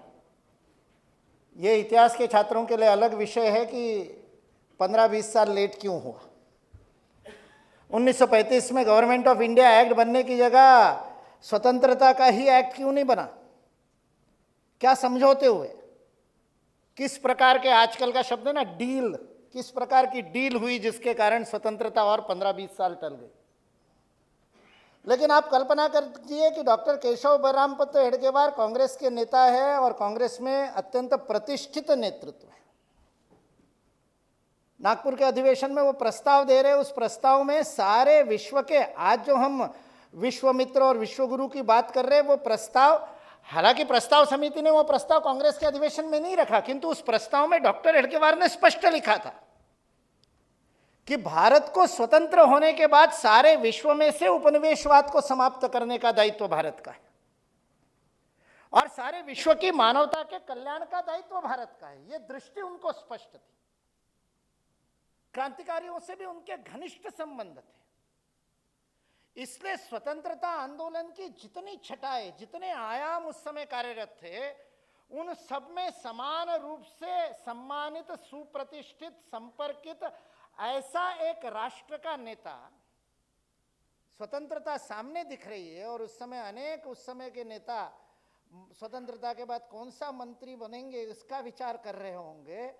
ये इतिहास के छात्रों के लिए अलग विषय है कि 15-20 साल लेट क्यों हुआ। 1935 में गवर्नमेंट ऑफ इंडिया एक्ट बनने की जगह स्वतंत्रता का ही एक्ट क्यों नहीं बना? क्या समझौते हुए? किस प्रकार के, आजकल का शब्द है ना डील, किस प्रकार की डील हुई जिसके कारण स्वतंत्रता और 15-20 साल टल गई? लेकिन आप कल्पना कीजिए कि डॉक्टर केशव बलरामपंत हेडगेवार कांग्रेस के नेता है और कांग्रेस में अत्यंत प्रतिष्ठित नेतृत्व है। नागपुर के अधिवेशन में वो प्रस्ताव दे रहे हैं, उस प्रस्ताव में सारे विश्व के, आज जो हम विश्वमित्र और विश्वगुरु की बात कर रहे हैं, वो प्रस्ताव, हालांकि प्रस्ताव समिति ने वो प्रस्ताव कांग्रेस के अधिवेशन में नहीं रखा, किंतु उस प्रस्ताव में डॉक्टर हेडगेवार ने स्पष्ट लिखा था कि भारत को स्वतंत्र होने के बाद सारे विश्व में से उपनिवेशवाद को समाप्त करने का दायित्व भारत का है और सारे विश्व की मानवता के कल्याण का दायित्व भारत का है। ये दृष्टि उनको स्पष्ट थी। क्रांतिकारियों से भी उनके घनिष्ठ संबंध थे। इसलिए स्वतंत्रता आंदोलन की जितनी छटाएं, जितने आयाम उस समय कार्यरत थे, उन सब में समान रूप से सम्मानित, सुप्रतिष्ठित, संपर्कित ऐसा एक राष्ट्र का नेता, स्वतंत्रता सामने दिख रही है और उस समय अनेक उस समय के नेता स्वतंत्रता के बाद कौन सा मंत्री बनेंगे इसका विचार कर रहे होंगे।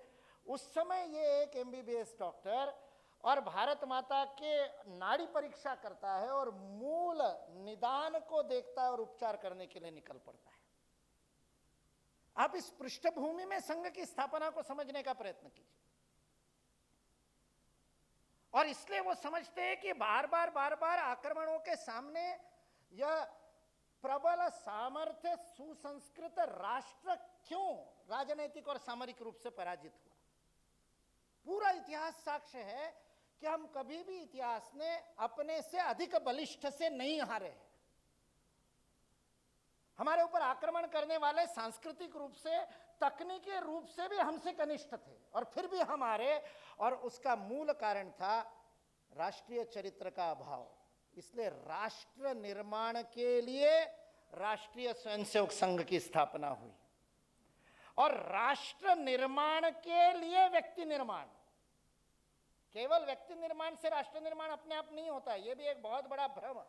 उस समय ये एक MBBS डॉक्टर और भारत माता के नाड़ी परीक्षा करता है और मूल निदान को देखता है और उपचार करने के लिए निकल पड़ता है। आप इस पृष्ठभूमि में संघ की स्थापना को समझने का प्रयत्न कीजिए। और इसलिए वो समझते हैं कि बार बार आक्रमणों के सामने यह प्रबल, सामर्थ्य, सुसंस्कृत राष्ट्र क्यों राजनीतिक और सामरिक रूप से पराजित हुआ। पूरा इतिहास साक्ष्य है कि हम कभी भी इतिहास ने अपने से अधिक बलिष्ठ से नहीं हारे हैं। हमारे ऊपर आक्रमण करने वाले सांस्कृतिक रूप से, तकनीकी रूप से भी हमसे कनिष्ठ थे और फिर भी हम हारे, और उसका मूल कारण था राष्ट्रीय चरित्र का अभाव। इसलिए राष्ट्र निर्माण के लिए राष्ट्रीय स्वयंसेवक संघ की स्थापना हुई और राष्ट्र निर्माण के लिए व्यक्ति निर्माण। केवल व्यक्ति निर्माण से राष्ट्र निर्माण अपने आप नहीं होता है, यह भी एक बहुत बड़ा भ्रम।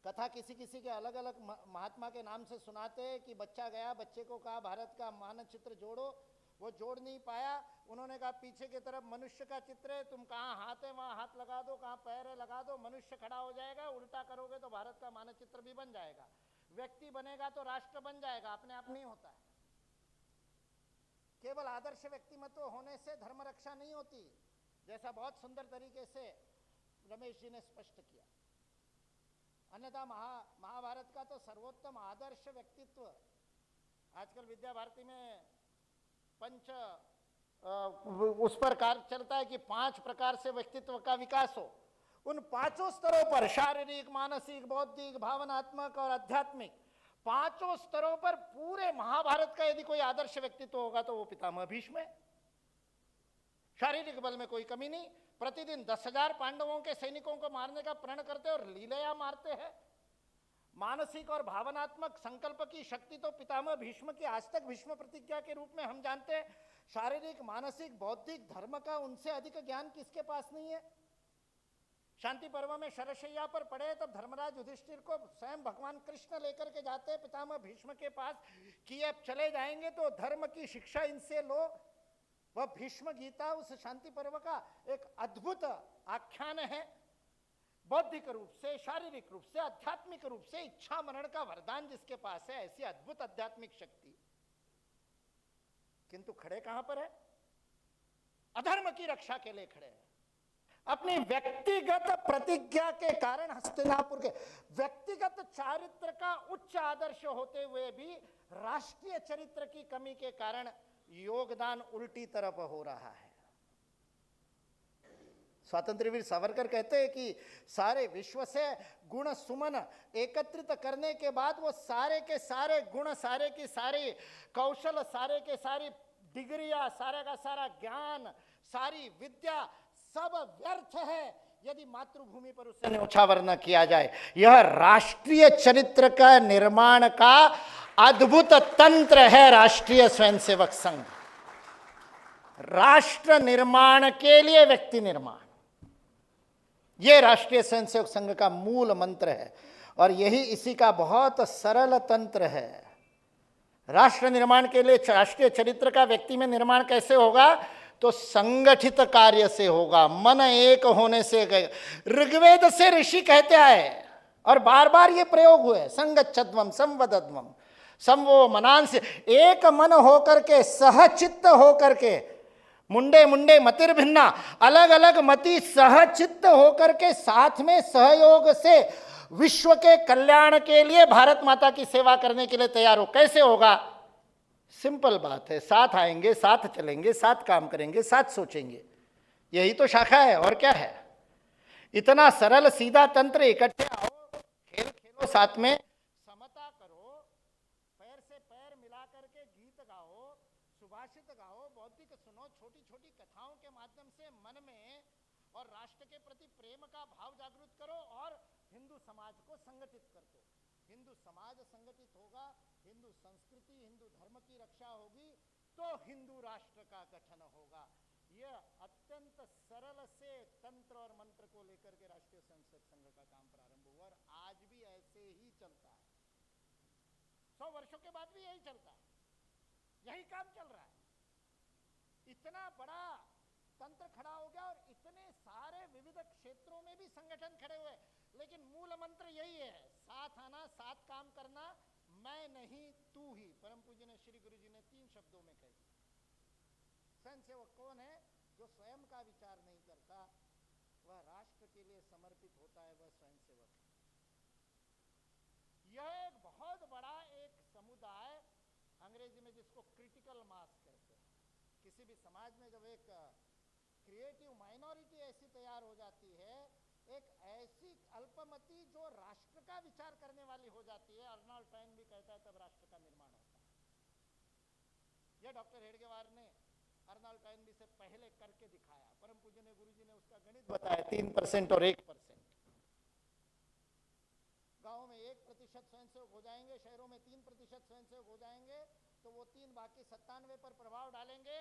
कथा किसी किसी के अलग अलग महात्मा के नाम से सुनाते हैं कि बच्चा गया, बच्चे को कहा भारत का मानचित्र जोड़ो, वो जोड़ नहीं पाया। उन्होंने कहा पीछे की तरफ मनुष्य का चित्र है, तुम कहाँ हाथ है वहाँ हाथ लगा दो, कहाँ पैर है लगा दो, मनुष्य खड़ा हो जाएगा, उल्टा करोगे तो भारत का मानचित्र भी बन जाएगा। व्यक्ति बनेगा तो राष्ट्र बन जाएगा, अपने आप नहीं होता है। केवल आदर्श व्यक्तिमत्व होने से धर्म रक्षा नहीं होती, जैसा बहुत सुंदर तरीके से रमेश जी ने स्पष्ट किया। अन्यथा महाभारत का तो सर्वोत्तम आदर्श व्यक्तित्व आजकल विद्या भारती में उस पर कार्य चलता है कि 5 प्रकार से व्यक्तित्व का विकास हो। उन 5 स्तरों पर, शारीरिक, मानसिक, बौद्धिक, भावनात्मक और आध्यात्मिक, 5 स्तरों पर पूरे महाभारत का यदि कोई आदर्श व्यक्तित्व होगा तो वो पितामह भीष्म है। शारीरिक बल में कोई कमी नहीं, प्रतिदिन 10,000 पांडवों के सैनिकों को मारने का प्रण करते और लीलया मारते हैं। मानसिक और भावनात्मक संकल्प की शक्ति तो पितामह भीष्म की आज तक भीष्म प्रतिज्ञा के रूप में हम जानते हैं। शारीरिक, मानसिक, बौद्धिक, धर्म का उनसे अधिक ज्ञान किसके पास नहीं है। शांति पर्व में शरशैया पर पड़े तब धर्मराज युधिष्ठिर को स्वयं भगवान कृष्ण लेकर के जाते हैं पितामह भीष्म के पास कि अब चले जाएंगे तो धर्म की शिक्षा इनसे लो। वह भीष्म गीता उस शांति पर्व का एक अद्भुत आख्यान है। बौद्धिक रूप से, शारीरिक रूप से, आध्यात्मिक रूप से इच्छा मरण का वरदान जिसके पास है, ऐसी अद्भुत आध्यात्मिक शक्ति, किंतु खड़े कहां पर है? अधर्म की रक्षा के लिए खड़े हैं। अपनी व्यक्तिगत प्रतिज्ञा के कारण हस्तिनापुर के व्यक्तिगत चारित्र का उच्च आदर्श होते हुए भी राष्ट्रीय चरित्र की कमी के कारण योगदान उल्टी तरफ हो रहा है। स्वातंत्र्यवीर सावरकर कहते हैं कि सारे विश्व से गुण सुमन एकत्रित करने के बाद वो सारे के सारे गुण, सारे की सारी कौशल, सारे के सारी डिग्रियां, सारा का सारा ज्ञान, सारी विद्या सब व्यर्थ है यदि मातृभूमि पर उसे न्योछावर न किया जाए। यह राष्ट्रीय चरित्र का निर्माण का अद्भुत तंत्र है राष्ट्रीय स्वयंसेवक संघ। राष्ट्र निर्माण के लिए व्यक्ति निर्माण, यह राष्ट्रीय स्वयंसेवक संघ का मूल मंत्र है और यही इसी का बहुत सरल तंत्र है। राष्ट्र निर्माण के लिए राष्ट्रीय चरित्र का व्यक्ति में निर्माण कैसे होगा? तो संगठित कार्य से होगा, मन एक होने से। ऋग्वेद से ऋषि कहते आए और बार बार ये प्रयोग हुए, संगच्छध्वम संवदध्वम समवो मनांस, एक मन होकर के, सहचित्त होकर के, मुंडे मुंडे मतिर्भिन्ना, अलग अलग मति सहचित्त होकर के साथ में सहयोग से विश्व के कल्याण के लिए, भारत माता की सेवा करने के लिए तैयार हो। कैसे होगा? सिंपल बात है, साथ आएंगे, साथ चलेंगे, साथ काम करेंगे, साथ सोचेंगे, यही तो शाखा है और क्या है। इतना सरल सीधा तंत्र, इकट्ठे आओ, खेल खेलो साथ में, समता करो, पैर से पैर मिला करके गीत गाओ, सुभाषित गाओ, बौद्धिक सुनो, छोटी छोटी कथाओं के माध्यम से मन में और राष्ट्र के प्रति प्रेम का भाव जागृत करो और हिंदू समाज को संगठित कर दो। हिंदू समाज संगठित होगा, हिंदू संस्कृति, हिंदू धर्म की रक्षा होगी, तो हिंदू राष्ट्र का गठन होगा। यह अत्यंत सरल से तंत्र और मंत्र को लेकर के राष्ट्रीय स्वयंसेवक संघ का काम प्रारंभ हुआ और आज भी ऐसे ही चलता है। 100 वर्षों के बाद भी यही चलता है, यही काम चल रहा है। इतना बड़ा तंत्र खड़ा हो गया और इतने सारे विविध क्षेत्रों में भी संगठन खड़े हुए, लेकिन मूल मंत्र यही है, साथ आना, साथ काम करना, मैं नहीं तू ही। परम पूज्य ने श्री गुरु जी ने 3 शब्दों में कही। स्वयंसेवक कौन है? जो स्वयं का विचार नहीं करता, वह राष्ट्र के लिए समर्पित होता है, वह स्वयंसेवक है। यह एक बहुत बड़ा एक समुदाय, अंग्रेजी में जिसको क्रिटिकल मास कहते हैं। किसी भी समाज में जब एक क्रिएटिव माइनॉरिटी ऐसी तैयार हो जाती है, एक ऐसी अल्पमति जो राष्ट्र का विचार करने वाली हो जाती है, अर्नोल्ड टॉइन भी कहता है, तब राष्ट्र का निर्माण होता है। यह डॉक्टर हेडगेवार ने अर्नोल्ड टॉइन से पहले करके दिखाया। परम पूज्य ने, गुरु जी ने उसका गणित बताया, 3% और 1%। गांव में 1% स्वयंसेवक हो जाएंगे, शहरों में 3% स्वयंसेवक हो जाएंगे, तो वो 3 बाकी 97 पर प्रभाव डालेंगे।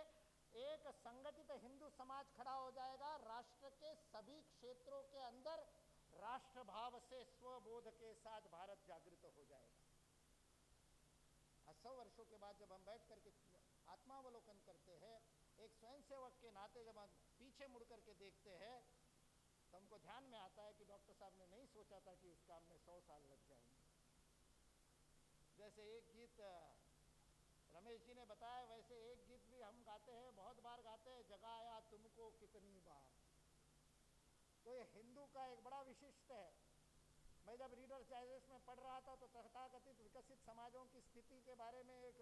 एक संगठित हिंदू समाज खड़ा हो जाएगा, राष्ट्र के सभी क्षेत्रों के अंदर राष्ट्र भाव से, स्वबोध के साथ भारत जागृत हो जाएगा। 100 वर्षों के बाद जब हम बैठ करके आत्मावलोकन करते हैं, एक स्वयंसेवक के नाते जब हम पीछे मुड़ करके देखते हैं, तो हमको ध्यान में आता है कि डॉक्टर साहब ने नहीं सोचा था कि इस काम में 100 साल लग जाएंगे। जैसे एक गीत रमेश जी ने बताया, वैसे एक गीत भी हम गाते हैं, बहुत बार गाते हैं, जगाया तुमको कितनी बार। तो ये हिंदू का एक बड़ा विशिष्ट है। मैं जब रीडर्स डाइजेस्ट में पढ़ रहा था, तो तथाकथित विकसित समाजों की स्थिति के बारे में एक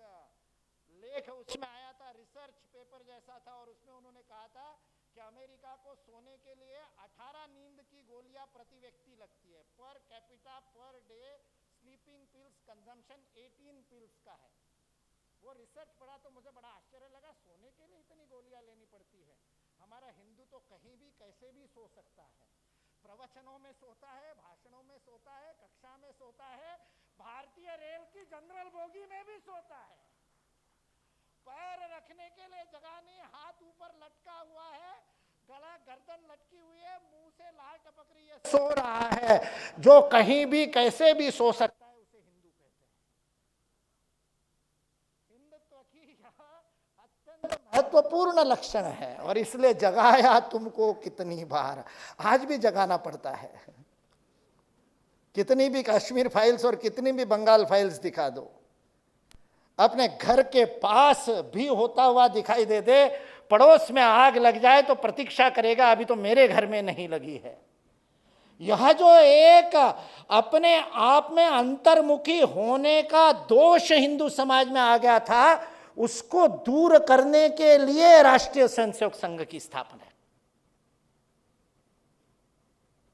लेख उसमें आया था, रिसर्च पेपर जैसा था, और उसमें उन्होंने कहा था कि अमेरिका को सोने के लिए 18 नींद की गोलियां प्रति व्यक्ति लगती है। Per capita per day sleeping pills consumption 18 pills का है। वो रिसर्च पढ़ा तो मुझे बड़ा आश्चर्य लगा, सोने के लिए इतनी गोलियां लेनी पड़ती है। हमारा हिंदू तो कहीं भी कैसे भी सो सकता है, प्रवचनों में सोता है, भाषणों में सोता है, कक्षा में सोता है, भारतीय रेल की जनरल बोगी में भी सोता है। पैर रखने के लिए जगह नहीं, हाथ ऊपर लटका हुआ है, गला गर्दन लटकी हुई है, मुंह से लार टपक रही है, सो रहा है। जो कहीं भी कैसे भी सो सकता है, उसे हिंदू कहते हैं। हिंदुत्व की अत्यंत महत्वपूर्ण लक्षण है, और इसलिए जगाया तुमको कितनी बार, आज भी जगाना पड़ता है। कितनी भी कश्मीर फाइल्स और कितनी भी बंगाल फाइल्स दिखा दो, अपने घर के पास भी होता हुआ दिखाई दे दे, पड़ोस में आग लग जाए तो प्रतीक्षा करेगा, अभी तो मेरे घर में नहीं लगी है। यह जो एक अपने आप में अंतर्मुखी होने का दोष हिंदू समाज में आ गया था, उसको दूर करने के लिए राष्ट्रीय स्वयंसेवक संघ की स्थापना है।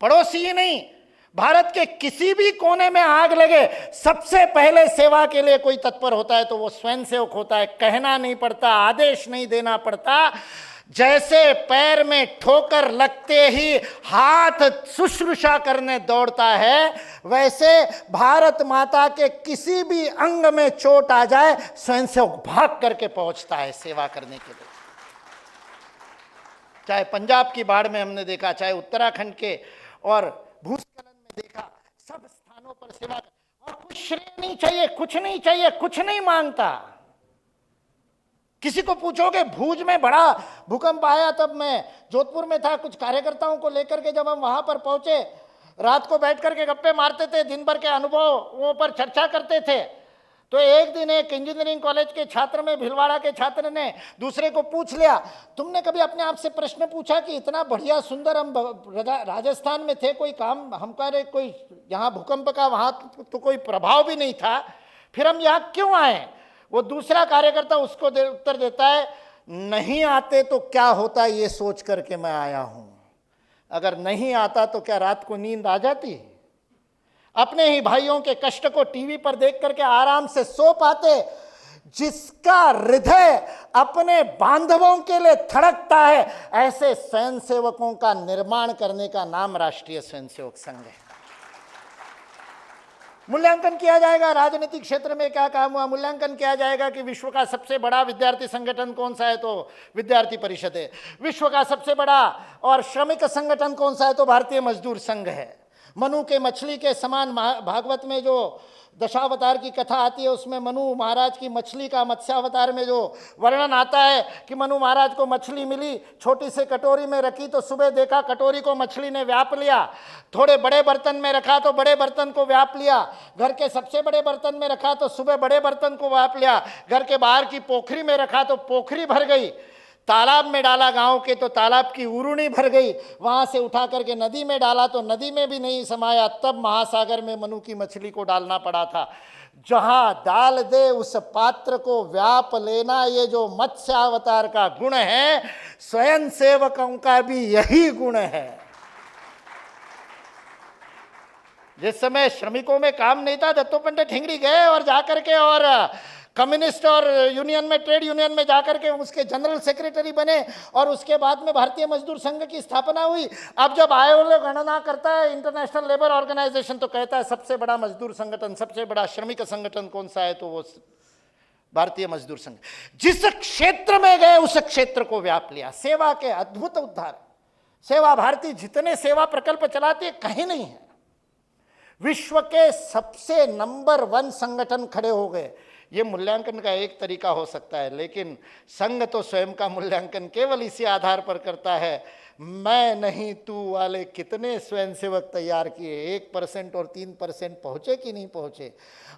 पड़ोसी ही नहीं, भारत के किसी भी कोने में आग लगे, सबसे पहले सेवा के लिए कोई तत्पर होता है तो वो स्वयंसेवक होता है। कहना नहीं पड़ता, आदेश नहीं देना पड़ता, जैसे पैर में ठोकर लगते ही हाथ शुश्रूषा करने दौड़ता है, वैसे भारत माता के किसी भी अंग में चोट आ जाए स्वयंसेवक भाग करके पहुंचता है सेवा करने के लिए। चाहे पंजाब की बाढ़ में हमने देखा, चाहे उत्तराखंड के और भूस्खलन में देखा, सब स्थानों पर सेवा और कुछ श्रेय नहीं चाहिए, कुछ नहीं चाहिए, कुछ नहीं मांगता। किसी को पूछोगे, भूज में बड़ा भूकंप आया, तब मैं जोधपुर में था, कुछ कार्यकर्ताओं को लेकर के जब हम वहां पर पहुंचे, रात को बैठ करके गप्पे मारते थे, दिन भर के अनुभवों पर चर्चा करते थे। तो एक दिन एक इंजीनियरिंग कॉलेज के छात्र में, भीलवाड़ा के छात्र ने दूसरे को पूछ लिया, तुमने कभी अपने आप से प्रश्न पूछा कि इतना बढ़िया सुंदर, हम राजस्थान में थे, कोई काम हम कह रहे, कोई यहाँ भूकंप का वहाँ तो कोई प्रभाव भी नहीं था, फिर हम यहाँ क्यों आए? वो दूसरा कार्यकर्ता उसको उत्तर देता है, नहीं आते तो क्या होता ये सोच करके मैं आया हूं। अगर नहीं आता तो क्या रात को नींद आ जाती? अपने ही भाइयों के कष्ट को टीवी पर देख करके आराम से सो पाते? जिसका हृदय अपने बांधवों के लिए धड़कता है, ऐसे स्वयंसेवकों का निर्माण करने का नाम राष्ट्रीय स्वयंसेवक संघ है। मूल्यांकन किया जाएगा राजनीतिक क्षेत्र में क्या काम हुआ, मूल्यांकन किया जाएगा कि विश्व का सबसे बड़ा विद्यार्थी संगठन कौन सा है, तो विद्यार्थी परिषद है। विश्व का सबसे बड़ा और श्रमिक संगठन कौन सा है, तो भारतीय मजदूर संघ है। मनु के मछली के समान भागवत में जो दशावतार की कथा आती है, उसमें मनु महाराज की मछली का, मत्स्यावतार में जो वर्णन आता है कि मनु महाराज को मछली मिली, छोटी से कटोरी में रखी तो सुबह देखा कटोरी को मछली ने व्याप लिया, थोड़े बड़े बर्तन में रखा तो बड़े बर्तन को व्याप लिया, घर के सबसे बड़े बर्तन में रखा तो सुबह बड़े बर्तन को व्याप लिया, घर के बाहर की पोखरी में रखा तो पोखरी भर गई, तालाब में डाला गांव के तो तालाब की उरुणी भर गई, वहां से उठा करके नदी में डाला तो नदी में भी नहीं समाया, तब महासागर में मनु की मछली को डालना पड़ा था। जहां डाल दे उस पात्र को व्याप लेना, ये जो मत्स्य अवतार का गुण है, स्वयं सेवकों का भी यही गुण है। जिस समय श्रमिकों में काम नहीं था, दत्तोपंत ठेंगड़ी गए और जाकर के और कम्युनिस्ट और यूनियन में, ट्रेड यूनियन में जाकर के उसके जनरल सेक्रेटरी बने और उसके बाद में भारतीय मजदूर संघ की स्थापना हुई। अब जब आयोग गणना करता है इंटरनेशनल लेबर ऑर्गेनाइजेशन, तो कहता है सबसे बड़ा मजदूर संगठन, सबसे बड़ा श्रमिक संगठन कौन सा है, तो वो भारतीय मजदूर संघ। जिस क्षेत्र में गए उस क्षेत्र को व्याप लिया। सेवा के अद्भुत उद्धार, सेवा भारती जितने सेवा प्रकल्प चलाती है कहीं नहीं है। विश्व के सबसे नंबर 1 संगठन खड़े हो गए। ये मूल्यांकन का एक तरीका हो सकता है, लेकिन संघ तो स्वयं का मूल्यांकन केवल इसी आधार पर करता है, मैं नहीं तू वाले कितने स्वयंसेवक तैयार किए, 1% और 3% पहुंचे कि नहीं पहुंचे,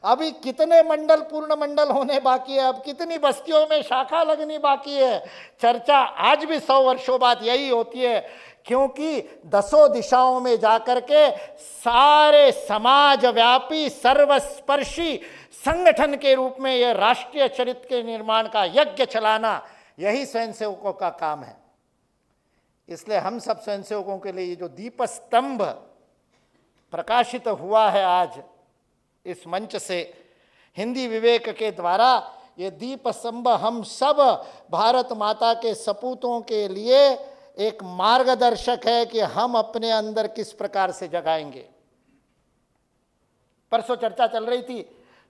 अभी कितने मंडल पूर्ण मंडल होने बाकी है, अब कितनी बस्तियों में शाखा लगनी बाकी है। चर्चा आज भी 100 वर्षों बाद यही होती है, क्योंकि 10 दिशाओं में जाकर के सारे समाज व्यापी सर्वस्पर्शी संगठन के रूप में यह राष्ट्रीय चरित्र के निर्माण का यज्ञ चलाना, यही स्वयंसेवकों का काम है। इसलिए हम सब स्वयंसेवकों के लिए ये जो दीप स्तंभ प्रकाशित हुआ है आज इस मंच से, हिंदी विवेक के द्वारा, ये दीप स्तंभ हम सब भारत माता के सपूतों के लिए एक मार्गदर्शक है कि हम अपने अंदर किस प्रकार से जगाएंगे। परसों चर्चा चल रही थी,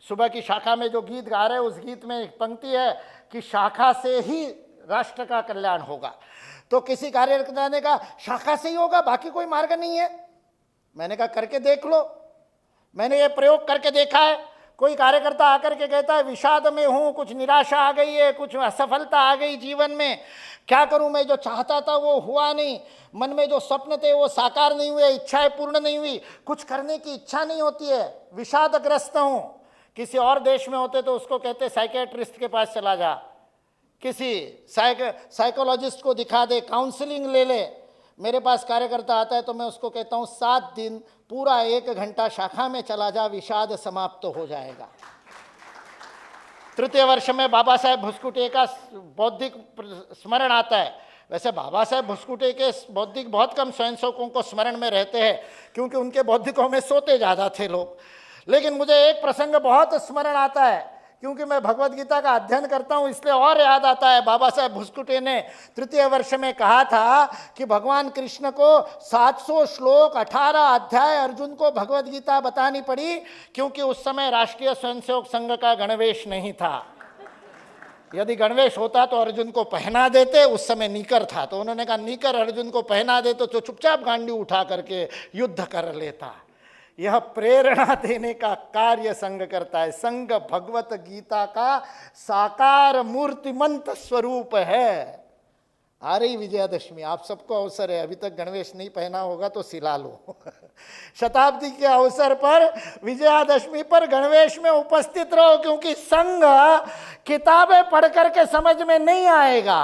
सुबह की शाखा में जो गीत गा रहे हैं, उस गीत में एक पंक्ति है कि शाखा से ही राष्ट्र का कल्याण होगा। तो किसी कार्यकर्ता ने कहा शाखा से ही होगा, बाकी कोई मार्ग नहीं है। मैंने कहा करके देख लो, मैंने ये प्रयोग करके देखा है। कोई कार्यकर्ता आकर के कहता है विषाद में हूँ, कुछ निराशा आ गई है, कुछ असफलता आ गई जीवन में, क्या करूँ, मैं जो चाहता था वो हुआ नहीं, मन में जो स्वप्न थे वो साकार नहीं हुए, इच्छाएं पूर्ण नहीं हुई, कुछ करने की इच्छा नहीं होती है, विषादग्रस्त हूँ। किसी और देश में होते तो उसको कहते साइकेट्रिस्ट के पास चला जा, किसी साइकोलॉजिस्ट को दिखा दे, काउंसलिंग ले ले। मेरे पास कार्यकर्ता आता है तो मैं उसको कहता हूँ 7 दिन पूरा 1 घंटा शाखा में चला जा, विषाद समाप्त हो जाएगा। तृतीय वर्ष में बाबा साहेब भुसकुटे का बौद्धिक स्मरण आता है। वैसे बाबा साहेब भुसकुटे के बौद्धिक बहुत कम स्वयंसेवकों को स्मरण में रहते हैं, क्योंकि उनके बौद्धिकों में सोते ज़्यादा थे लोग। लेकिन मुझे एक प्रसंग बहुत स्मरण आता है क्योंकि मैं भगवत गीता का अध्ययन करता हूँ इसलिए और याद आता है, बाबा साहेब भुस्कुटे ने तृतीय वर्ष में कहा था कि भगवान कृष्ण को 700 श्लोक 18 अध्याय अर्जुन को भगवत गीता बतानी पड़ी, क्योंकि उस समय राष्ट्रीय स्वयंसेवक संघ का गणवेश नहीं था। यदि गणवेश होता तो अर्जुन को पहना देते, उस समय नीकर था, तो उन्होंने कहा नीकर अर्जुन को पहना दे तो चुपचाप गांडी उठा करके युद्ध कर लेता। यह प्रेरणा देने का कार्य संघ करता है। संघ भगवत गीता का साकार मूर्तिमंत स्वरूप है। आ रही विजयादशमी, आप सबको अवसर है, अभी तक गणवेश नहीं पहना होगा तो सिला लो। शताब्दी के अवसर पर विजयादशमी पर गणवेश में उपस्थित रहो, क्योंकि संघ किताबें पढ़ करके समझ में नहीं आएगा,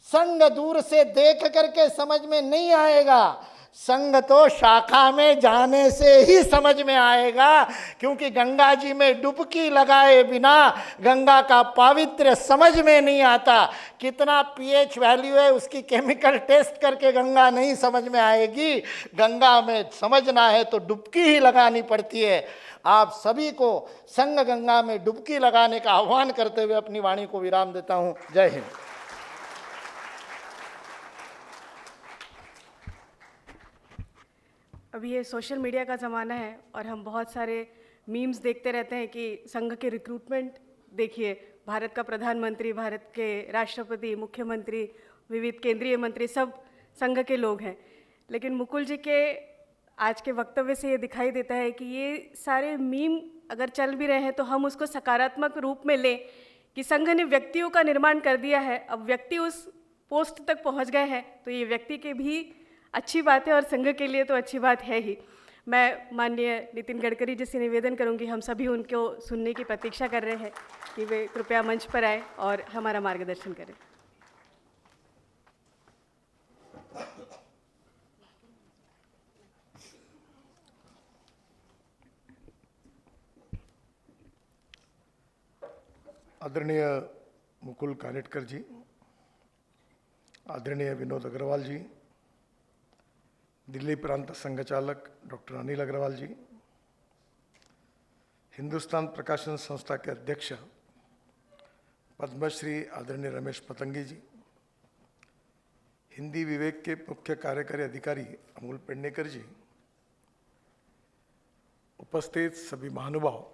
संघ दूर से देख करके समझ में नहीं आएगा, संघ तो शाखा में जाने से ही समझ में आएगा, क्योंकि गंगा जी में डुबकी लगाए बिना गंगा का पावित्र्य समझ में नहीं आता। कितना पीएच वैल्यू है उसकी केमिकल टेस्ट करके गंगा नहीं समझ में आएगी। गंगा में समझना है तो डुबकी ही लगानी पड़ती है। आप सभी को संघ गंगा में डुबकी लगाने का आह्वान करते हुए अपनी वाणी को विराम देता हूँ। जय हिंद। अभी ये सोशल मीडिया का ज़माना है और हम बहुत सारे मीम्स देखते रहते हैं कि संघ के रिक्रूटमेंट देखिए, भारत का प्रधानमंत्री, भारत के राष्ट्रपति, मुख्यमंत्री, विविध केंद्रीय मंत्री सब संघ के लोग हैं। लेकिन मुकुल जी के आज के वक्तव्य से ये दिखाई देता है कि ये सारे मीम अगर चल भी रहे हैं तो हम उसको सकारात्मक रूप में लें कि संघ ने व्यक्तियों का निर्माण कर दिया है, अब व्यक्ति उस पोस्ट तक पहुंच गए हैं, तो ये व्यक्ति के भी अच्छी बात है और संघ के लिए तो अच्छी बात है ही। मैं माननीय नितिन गडकरी जी से निवेदन करूंगी, हम सभी उनको सुनने की प्रतीक्षा कर रहे हैं कि वे कृपया मंच पर आए और हमारा मार्गदर्शन करें। आदरणीय मुकुल कानिटकर जी, आदरणीय विनोद अग्रवाल जी, दिल्ली प्रांत संघ चालक डॉक्टर अनिल अग्रवाल जी, हिंदुस्तान प्रकाशन संस्था के अध्यक्ष पद्मश्री आदरणीय रमेश पतंगी जी, हिंदी विवेक के मुख्य कार्यकारी अधिकारी अमूल पेडनेकर जी, उपस्थित सभी महानुभाव,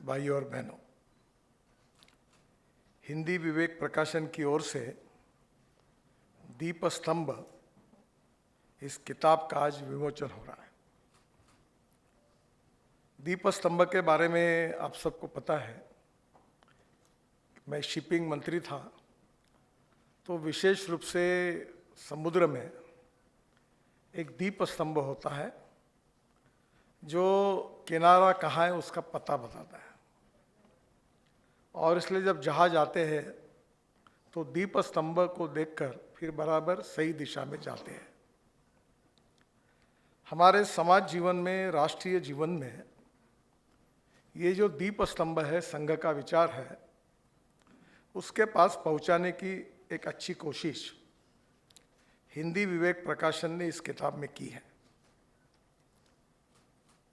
भाइयों और बहनों, हिंदी विवेक प्रकाशन की ओर से दीप स्तंभ इस किताब का आज विमोचन हो रहा है। दीप स्तंभ के बारे में आप सबको पता है, मैं शिपिंग मंत्री था तो विशेष रूप से समुद्र में एक दीप स्तंभ होता है जो किनारा कहाँ है उसका पता बताता है, और इसलिए जब जहाज आते हैं तो दीप स्तंभ को देखकर फिर बराबर सही दिशा में जाते हैं। हमारे समाज जीवन में, राष्ट्रीय जीवन में ये जो दीप स्तंभ है, संघ का विचार है, उसके पास पहुंचाने की एक अच्छी कोशिश हिंदी विवेक प्रकाशन ने इस किताब में की है।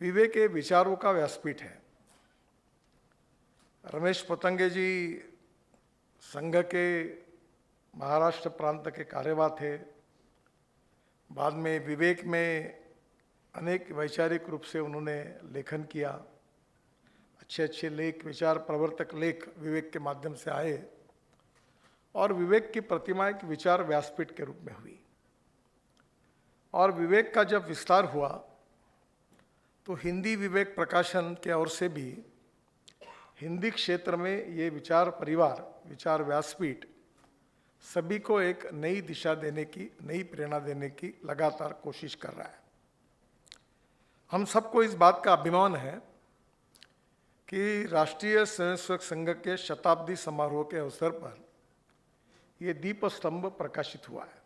विवेक के विचारों का व्यासपीठ है। रमेश पतंगे जी संघ के महाराष्ट्र प्रांत के कार्यवाह थे, बाद में विवेक में अनेक वैचारिक रूप से उन्होंने लेखन किया, अच्छे अच्छे लेख, विचार प्रवर्तक लेख विवेक के माध्यम से आए और विवेक की प्रतिमा एक विचार व्यासपीठ के रूप में हुई। और विवेक का जब विस्तार हुआ तो हिंदी विवेक प्रकाशन के ओर से भी हिंदी क्षेत्र में ये विचार परिवार, विचार व्यासपीठ सभी को एक नई दिशा देने की, नई प्रेरणा देने की लगातार कोशिश कर रहा है। हम सबको इस बात का अभिमान है कि राष्ट्रीय स्वयंसेवक संघ के शताब्दी समारोह के अवसर पर ये दीप स्तंभ प्रकाशित हुआ है।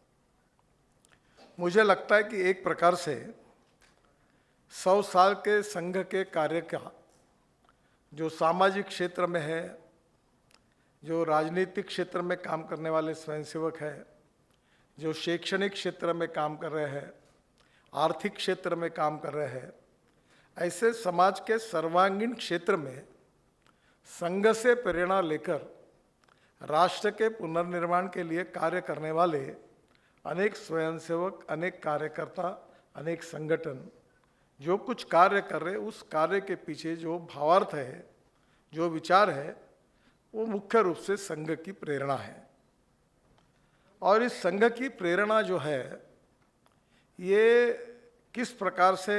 मुझे लगता है कि एक प्रकार से 100 साल के संघ के कार्य का, जो सामाजिक क्षेत्र में है, जो राजनीतिक क्षेत्र में काम करने वाले स्वयंसेवक है, जो शैक्षणिक क्षेत्र में काम कर रहे हैं, आर्थिक क्षेत्र में काम कर रहे हैं, ऐसे समाज के सर्वांगीण क्षेत्र में संघ से प्रेरणा लेकर राष्ट्र के पुनर्निर्माण के लिए कार्य करने वाले अनेक स्वयंसेवक, अनेक कार्यकर्ता, अनेक संगठन जो कुछ कार्य कर रहे, उस कार्य के पीछे जो भावार्थ है, जो विचार है, वो मुख्य रूप से संघ की प्रेरणा है। और इस संघ की प्रेरणा जो है, ये किस प्रकार से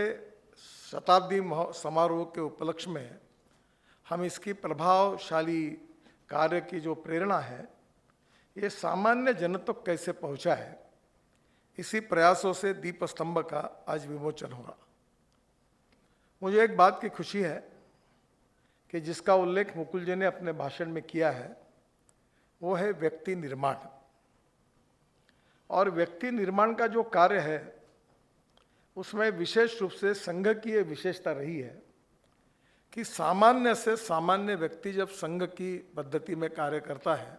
शताब्दी समारोह के उपलक्ष्य में हम इसकी प्रभावशाली कार्य की जो प्रेरणा है, ये सामान्य जन तक कैसे पहुंचा है, इसी प्रयासों से दीप स्तंभ का आज विमोचन होगा। मुझे एक बात की खुशी है कि जिसका उल्लेख मुकुल जी ने अपने भाषण में किया है, वो है व्यक्ति निर्माण। और व्यक्ति निर्माण का जो कार्य है, उसमें विशेष रूप से संघ की ये विशेषता रही है कि सामान्य से सामान्य व्यक्ति जब संघ की पद्धति में कार्य करता है,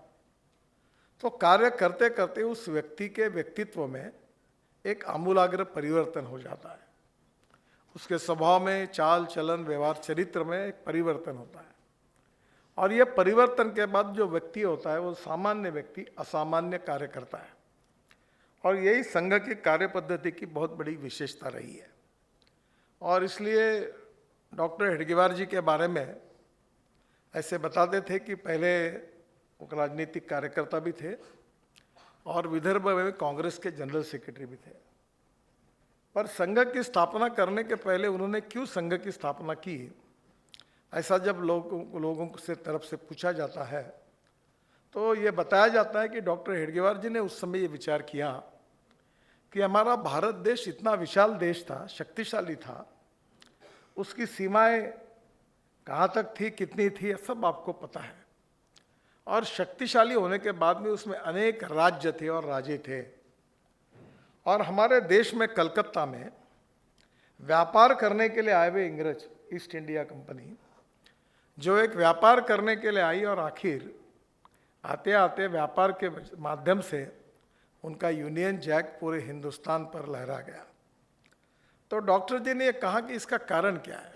तो कार्य करते करते उस व्यक्ति के व्यक्तित्व में एक आमूलाग्र परिवर्तन हो जाता है। उसके स्वभाव में, चाल चलन, व्यवहार, चरित्र में एक परिवर्तन होता है। और ये परिवर्तन के बाद जो व्यक्ति होता है, वो सामान्य व्यक्ति असामान्य कार्य करता है। और यही संघ की कार्य पद्धति की बहुत बड़ी विशेषता रही है। और इसलिए डॉक्टर हेडगेवार जी के बारे में ऐसे बताते थे कि पहले वो राजनीतिक कार्यकर्ता भी थे और विदर्भ में कांग्रेस के जनरल सेक्रेटरी भी थे। पर संघ की स्थापना करने के पहले उन्होंने क्यों संघ की स्थापना की, ऐसा जब लोगों से तरफ से पूछा जाता है, तो ये बताया जाता है कि डॉक्टर हेडगेवार जी ने उस समय ये विचार किया कि हमारा भारत देश इतना विशाल देश था, शक्तिशाली था, उसकी सीमाएं कहाँ तक थी, कितनी थी, सब आपको पता है। और शक्तिशाली होने के बाद में उसमें अनेक राज्य थे और राजे थे। और हमारे देश में कलकत्ता में व्यापार करने के लिए आए हुए इंग्रज, ईस्ट इंडिया कंपनी, जो एक व्यापार करने के लिए आई और आखिर आते आते व्यापार के माध्यम से उनका यूनियन जैक पूरे हिंदुस्तान पर लहरा गया। तो डॉक्टर जी ने ये कहा कि इसका कारण क्या है।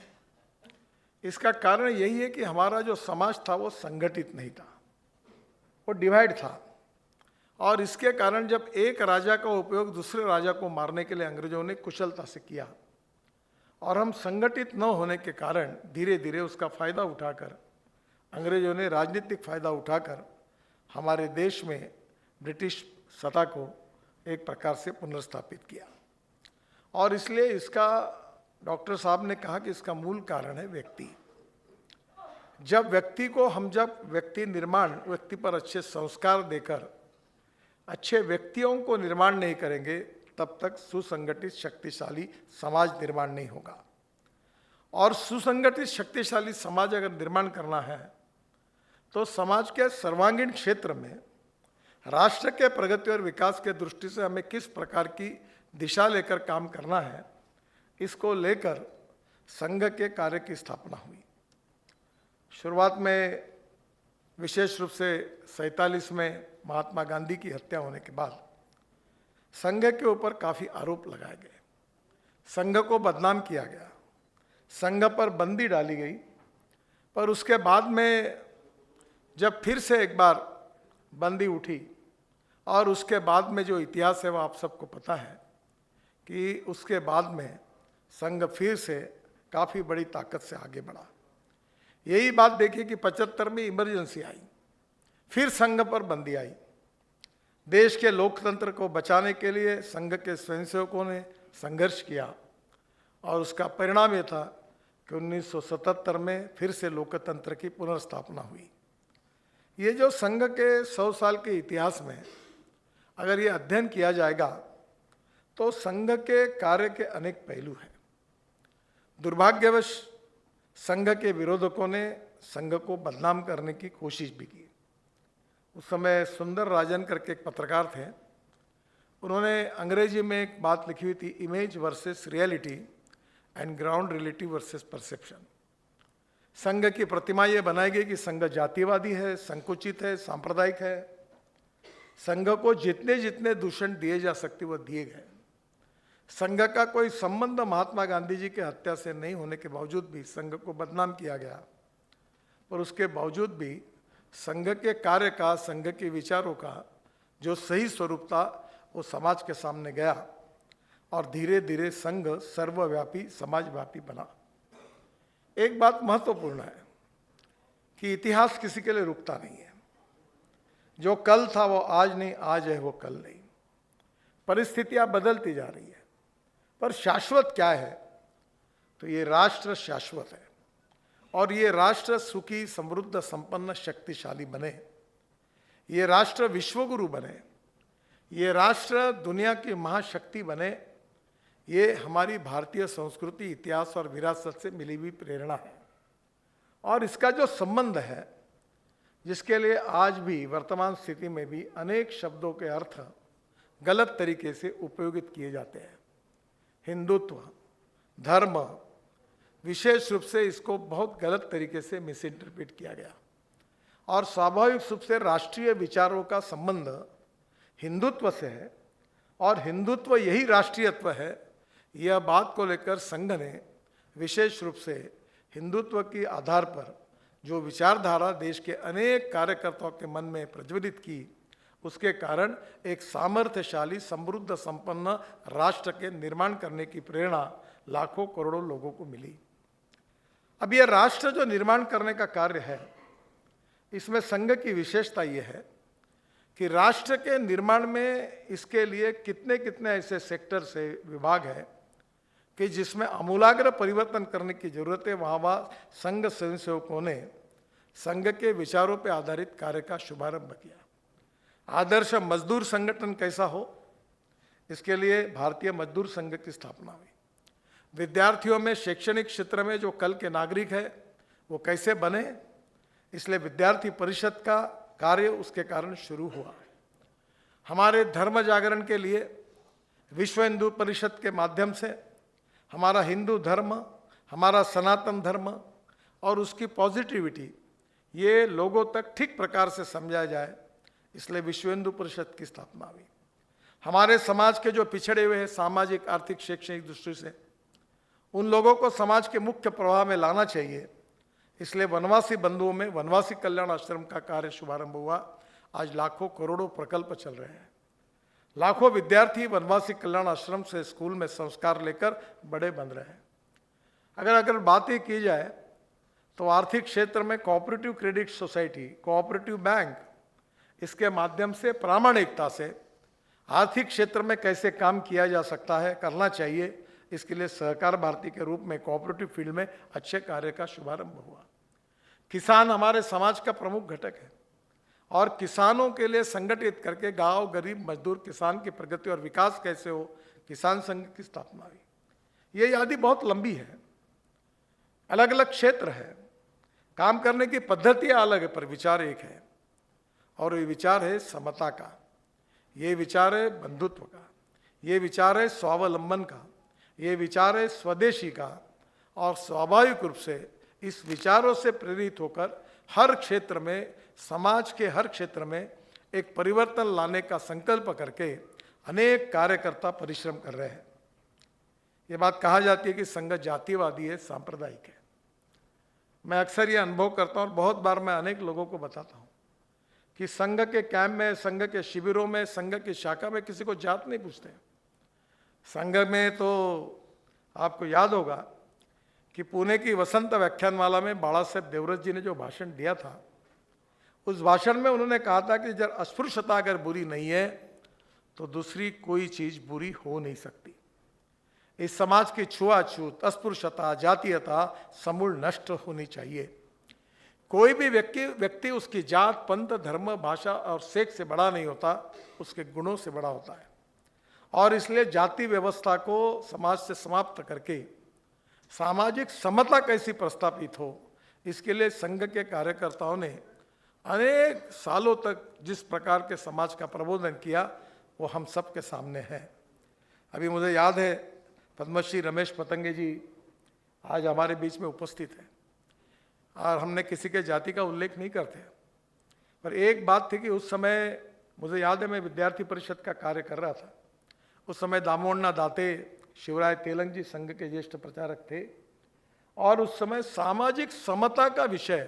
इसका कारण यही है कि हमारा जो समाज था वो संगठित नहीं था, वो डिवाइड था। और इसके कारण जब एक राजा का उपयोग दूसरे राजा को मारने के लिए अंग्रेजों ने कुशलता से किया, और हम संगठित न होने के कारण धीरे धीरे उसका फायदा उठाकर अंग्रेजों ने राजनीतिक फायदा उठाकर हमारे देश में ब्रिटिश सत्ता को एक प्रकार से पुनर्स्थापित किया। और इसलिए इसका डॉक्टर साहब ने कहा कि इसका मूल कारण है व्यक्ति। जब व्यक्ति निर्माण, व्यक्ति पर अच्छे संस्कार देकर अच्छे व्यक्तियों को निर्माण नहीं करेंगे, तब तक सुसंगठित शक्तिशाली समाज निर्माण नहीं होगा। और सुसंगठित शक्तिशाली समाज अगर निर्माण करना है, तो समाज के सर्वांगीण क्षेत्र में राष्ट्र के प्रगति और विकास के दृष्टि से हमें किस प्रकार की दिशा लेकर काम करना है, इसको लेकर संघ के कार्य की स्थापना हुई। शुरुआत में विशेष रूप से 47 में महात्मा गांधी की हत्या होने के बाद संघ के ऊपर काफ़ी आरोप लगाए गए, संघ को बदनाम किया गया, संघ पर बंदी डाली गई। पर उसके बाद में जब फिर से एक बार बंदी उठी, और उसके बाद में जो इतिहास है वो आप सबको पता है कि उसके बाद में संघ फिर से काफ़ी बड़ी ताकत से आगे बढ़ा। यही बात देखिए कि 75 में इमरजेंसी आई, फिर संघ पर बंदी आई। देश के लोकतंत्र को बचाने के लिए संघ के स्वयंसेवकों ने संघर्ष किया, और उसका परिणाम ये था कि 1977 में फिर से लोकतंत्र की पुनर्स्थापना हुई। ये जो संघ के 100 साल के इतिहास में अगर ये अध्ययन किया जाएगा, तो संघ के कार्य के अनेक पहलू हैं। दुर्भाग्यवश संघ के विरोधकों ने संघ को बदनाम करने की कोशिश भी की। उस समय सुंदर राजन करके एक पत्रकार थे, उन्होंने अंग्रेजी में एक बात लिखी हुई थी, image versus reality and ground reality versus perception. संघ की प्रतिमा ये बनाई गई कि संघ जातिवादी है, संकुचित है, सांप्रदायिक है। संघ को जितने जितने दूषण दिए जा सकते वो दिए गए। संघ का कोई संबंध महात्मा गांधी जी के हत्या से नहीं होने के बावजूद भी संघ को बदनाम किया गया। पर उसके बावजूद भी संघ के कार्य का, संघ के विचारों का जो सही स्वरूप था वो समाज के सामने गया और धीरे धीरे संघ सर्वव्यापी समाजव्यापी बना। एक बात महत्वपूर्ण है कि इतिहास किसी के लिए रुकता नहीं है। जो कल था वो आज नहीं, आज है वो कल नहीं। परिस्थितियां बदलती जा रही है, पर शाश्वत क्या है? तो ये राष्ट्र शाश्वत है और ये राष्ट्र सुखी, समृद्ध, संपन्न, शक्तिशाली बने, ये राष्ट्र विश्वगुरु बने, ये राष्ट्र दुनिया की महाशक्ति बने, ये हमारी भारतीय संस्कृति, इतिहास और विरासत से मिली हुई प्रेरणा है। और इसका जो संबंध है, जिसके लिए आज भी वर्तमान स्थिति में भी अनेक शब्दों के अर्थ गलत तरीके से उपयोगित किए जाते हैं। हिंदुत्व, धर्म, विशेष रूप से इसको बहुत गलत तरीके से मिस इंटरप्रेट किया गया और स्वाभाविक रूप से राष्ट्रीय विचारों का संबंध हिंदुत्व से है और हिंदुत्व यही राष्ट्रीयत्व है। यह बात को लेकर संघ ने विशेष रूप से हिंदुत्व के आधार पर जो विचारधारा देश के अनेक कार्यकर्ताओं के मन में प्रज्वलित की, उसके कारण एक सामर्थ्यशाली, समृद्ध, संपन्न राष्ट्र के निर्माण करने की प्रेरणा लाखों करोड़ों लोगों को मिली। अब यह राष्ट्र जो निर्माण करने का कार्य है, इसमें संघ की विशेषता यह है कि राष्ट्र के निर्माण में इसके लिए कितने कितने ऐसे सेक्टर से विभाग है कि जिसमें आमूलाग्र परिवर्तन करने की जरूरत है। वहाँ संघ स्वयंसेवकों ने संघ के विचारों पर आधारित कार्य का शुभारंभ किया। आदर्श मजदूर संगठन कैसा हो, इसके लिए भारतीय मजदूर संघ की स्थापना हुई। विद्यार्थियों में शैक्षणिक क्षेत्र में जो कल के नागरिक है वो कैसे बने, इसलिए विद्यार्थी परिषद का कार्य उसके कारण शुरू हुआ। हमारे धर्म जागरण के लिए विश्व हिंदू परिषद के माध्यम से हमारा हिंदू धर्म, हमारा सनातन धर्म और उसकी पॉजिटिविटी ये लोगों तक ठीक प्रकार से समझा जाए, इसलिए विश्व हिंदू परिषद की स्थापना हुई। हमारे समाज के जो पिछड़े हुए हैं सामाजिक, आर्थिक, शैक्षणिक दृष्टि से, उन लोगों को समाज के मुख्य प्रवाह में लाना चाहिए, इसलिए वनवासी बंधुओं में वनवासी कल्याण आश्रम का कार्य शुभारंभ हुआ। आज लाखों करोड़ों प्रकल्प चल रहे हैं। लाखों विद्यार्थी वनवासी कल्याण आश्रम से स्कूल में संस्कार लेकर बड़े बन रहे हैं। अगर बात ही की जाए तो आर्थिक क्षेत्र में cooperative credit society, cooperative bank, इसके माध्यम से प्रामाणिकता से आर्थिक क्षेत्र में कैसे काम किया जा सकता है, करना चाहिए, इसके लिए सहकार भारती के रूप में कोऑपरेटिव फील्ड में अच्छे कार्य का शुभारंभ हुआ। किसान हमारे समाज का प्रमुख घटक है और किसानों के लिए संगठित करके गांव, गरीब, मजदूर, किसान की प्रगति और विकास कैसे हो, किसान संघ की स्थापना हुई। ये यादी बहुत लंबी है, अलग अलग क्षेत्र है, काम करने की पद्धतियाँ अलग है, पर विचार एक है और ये विचार है समता का, ये विचार है बंधुत्व का, ये विचार है स्वावलंबन का, ये विचार है स्वदेशी का। और स्वाभाविक रूप से इस विचारों से प्रेरित होकर हर क्षेत्र में, समाज के हर क्षेत्र में एक परिवर्तन लाने का संकल्प करके अनेक कार्यकर्ता परिश्रम कर रहे हैं। ये बात कहा जाती है कि संघ जातिवादी है, सांप्रदायिक है। मैं अक्सर ये अनुभव करता हूँ और बहुत बार मैं अनेक लोगों को बताता हूँ कि संघ के कैंप में, संघ के शिविरों में, संघ की शाखा में किसी को जात नहीं पूछते। संघ में तो आपको याद होगा कि पुणे की वसंत व्याख्यानमाला में बाला साहेब देवव्रत जी ने जो भाषण दिया था, उस भाषण में उन्होंने कहा था कि जब अस्पृश्यता अगर बुरी नहीं है तो दूसरी कोई चीज बुरी हो नहीं सकती। इस समाज की छुआछूत, अस्पृश्यता, जातीयता समूल नष्ट होनी चाहिए। कोई भी व्यक्ति उसकी जात, पंथ, धर्म, भाषा और सेक्स से बड़ा नहीं होता, उसके गुणों से बड़ा होता है। और इसलिए जाति व्यवस्था को समाज से समाप्त करके सामाजिक समता कैसी प्रस्थापित हो, इसके लिए संघ के कार्यकर्ताओं ने अनेक सालों तक जिस प्रकार के समाज का प्रबोधन किया वो हम सब के सामने है। अभी मुझे याद है पद्मश्री रमेश पतंगे जी आज हमारे बीच में उपस्थित हैं और हमने किसी के जाति का उल्लेख नहीं करते, पर एक बात थी कि उस समय मुझे याद है मैं विद्यार्थी परिषद का कार्य कर रहा था। उस समय दामोदर दाते, शिवराय तेलंग जी संघ के ज्येष्ठ प्रचारक थे और उस समय सामाजिक समता का विषय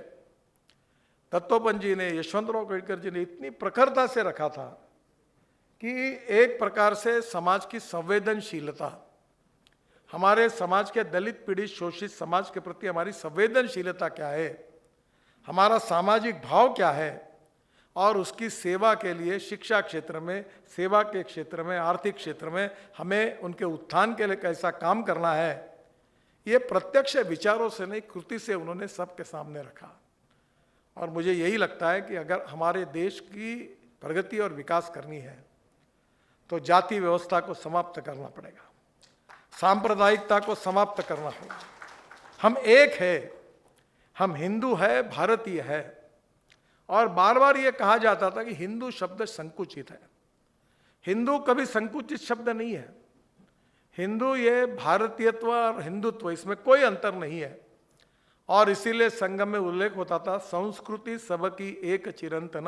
दत्तोपंत जी ने, यशवंतराव केड़कर जी ने इतनी प्रखरता से रखा था कि एक प्रकार से समाज की संवेदनशीलता, हमारे समाज के दलित पीड़ित शोषित समाज के प्रति हमारी संवेदनशीलता क्या है, हमारा सामाजिक भाव क्या है, और उसकी सेवा के लिए शिक्षा क्षेत्र में, सेवा के क्षेत्र में, आर्थिक क्षेत्र में हमें उनके उत्थान के लिए कैसा काम करना है, ये प्रत्यक्ष विचारों से नहीं, कृति से उन्होंने सबके सामने रखा। और मुझे यही लगता है कि अगर हमारे देश की प्रगति और विकास करनी है तो जाति व्यवस्था को समाप्त करना पड़ेगा, सांप्रदायिकता को समाप्त करना होगा। हम एक है, हम हिंदू है, भारतीय है। और बार बार ये कहा जाता था कि हिंदू शब्द संकुचित है। हिंदू कभी संकुचित शब्द नहीं है। हिंदू ये भारतीयत्व और हिंदुत्व, इसमें कोई अंतर नहीं है। और इसीलिए संगम में उल्लेख होता था, संस्कृति सबकी एक चिरंतन,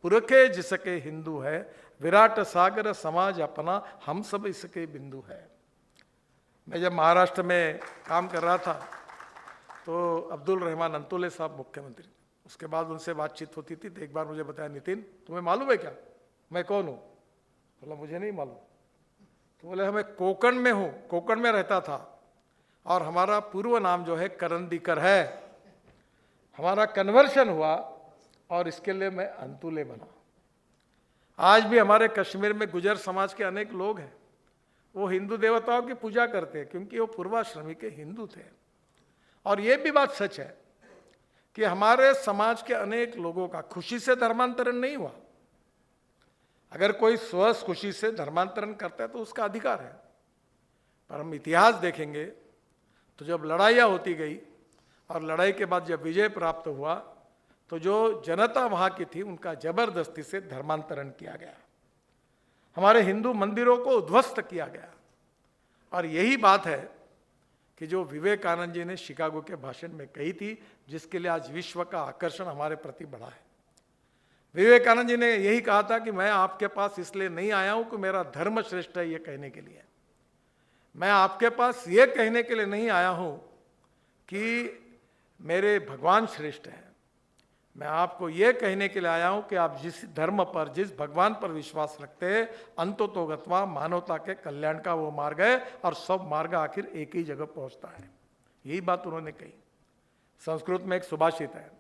पुरखे जिसके हिंदू है, विराट सागर समाज अपना, हम सब इसके बिंदु है। मैं जब महाराष्ट्र में काम कर रहा था तो अब्दुल रहमान अंतुले साहब मुख्यमंत्री, उसके बाद उनसे बातचीत होती थी तो एक बार मुझे बताया, नितिन तुम्हें मालूम है क्या मैं कौन हूँ? बोला मुझे नहीं मालूम। तो बोले हमें कोकण में हूँ, कोकण में रहता था और हमारा पूर्व नाम जो है करंदीकर है। हमारा कन्वर्शन हुआ और इसके लिए मैं अंतुले बना। आज भी हमारे कश्मीर में गुजर समाज के अनेक लोग हैं, वो हिंदू देवताओं की पूजा करते हैं क्योंकि वो पूर्वाश्रमी के हिंदू थे। और ये भी बात सच है कि हमारे समाज के अनेक लोगों का खुशी से धर्मांतरण नहीं हुआ। अगर कोई स्वस्थ खुशी से धर्मांतरण करता है तो उसका अधिकार है, पर हम इतिहास देखेंगे तो जब लड़ाइयाँ होती गई और लड़ाई के बाद जब विजय प्राप्त हुआ तो जो जनता वहाँ की थी उनका जबरदस्ती से धर्मांतरण किया गया, हमारे हिंदू मंदिरों को उद्ध्वस्त किया गया। और यही बात है कि जो विवेकानंद जी ने शिकागो के भाषण में कही थी, जिसके लिए आज विश्व का आकर्षण हमारे प्रति बढ़ा है। विवेकानंद जी ने यही कहा था कि मैं आपके पास इसलिए नहीं आया हूं कि मेरा धर्म श्रेष्ठ है ये कहने के लिए, मैं आपके पास ये कहने के लिए नहीं आया हूं कि मेरे भगवान श्रेष्ठ हैं, मैं आपको ये कहने के लिए आया हूं कि आप जिस धर्म पर, जिस भगवान पर विश्वास रखते हैं, अंततोगत्वा मानवता के कल्याण का वो मार्ग है और सब मार्ग आखिर एक ही जगह पहुंचता है। यही बात उन्होंने कही। संस्कृत में एक सुभाषित है,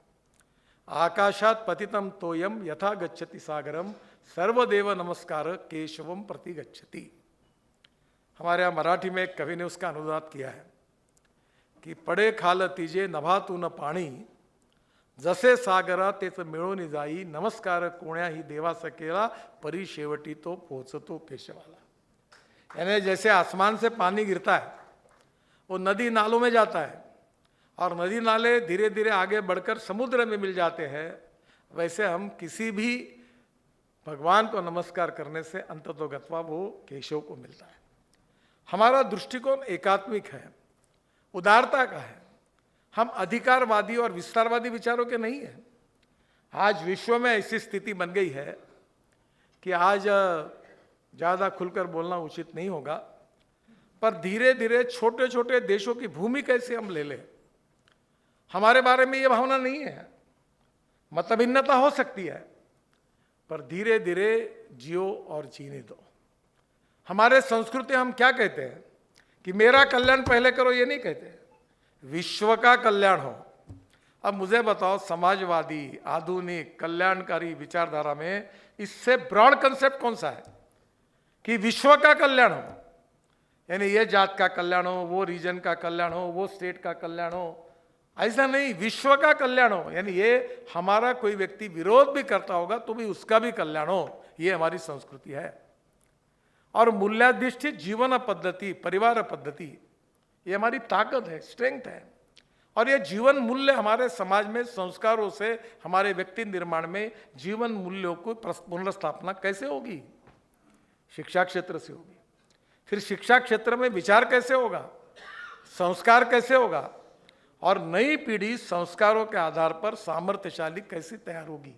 आकाशात पतितम तोयम यथा गच्छति सागरम सर्वदेव नमस्कार केशवम प्रति गच्छति। हमारे यहाँ मराठी में एक कवि ने उसका अनुवाद किया है कि पडे खाल तिजे नभा तू न पाणी, जसे सागरा तेच मिळून जाई, नमस्कार कोण्याही देवा सकेला, परी शेवटी तो पोहोचतो केशवाला। यानी जैसे आसमान से पानी गिरता है वो नदी नालों में जाता है और नदी नाले धीरे धीरे आगे बढ़कर समुद्र में मिल जाते हैं, वैसे हम किसी भी भगवान को नमस्कार करने से अंततोगत्वा वो केशव को मिलता है। हमारा दृष्टिकोण एकात्मिक है, उदारता का है। हम अधिकारवादी और विस्तारवादी विचारों के नहीं हैं। आज विश्व में ऐसी स्थिति बन गई है कि आज ज़्यादा खुलकर बोलना उचित नहीं होगा, पर धीरे धीरे छोटे छोटे देशों की भूमि कैसे हम ले लें, हमारे बारे में ये भावना नहीं है। मतभिन्नता हो सकती है पर धीरे धीरे जियो और जीने दो। हमारे संस्कृति हम क्या कहते हैं कि मेरा कल्याण पहले करो, ये नहीं कहते, विश्व का कल्याण हो। अब मुझे बताओ, समाजवादी आधुनिक कल्याणकारी विचारधारा में इससे ब्रॉड कंसेप्ट कौन सा है कि विश्व का कल्याण हो, यानी ये जात का कल्याण हो, वो रीजन का कल्याण हो, वो स्टेट का कल्याण हो, ऐसा नहीं, विश्व का कल्याण हो। यानी ये हमारा कोई व्यक्ति विरोध भी करता होगा तो भी उसका भी कल्याण हो, ये हमारी संस्कृति है। और मूल्याधिष्ठित जीवन पद्धति, परिवार पद्धति, ये हमारी ताकत है, स्ट्रेंथ है। और ये जीवन मूल्य हमारे समाज में संस्कारों से, हमारे व्यक्ति निर्माण में जीवन मूल्यों को पुनर्स्थापना कैसे होगी? शिक्षा क्षेत्र से होगी। फिर शिक्षा क्षेत्र में विचार कैसे होगा, संस्कार कैसे होगा, और नई पीढ़ी संस्कारों के आधार पर सामर्थ्यशाली कैसे तैयार होगी?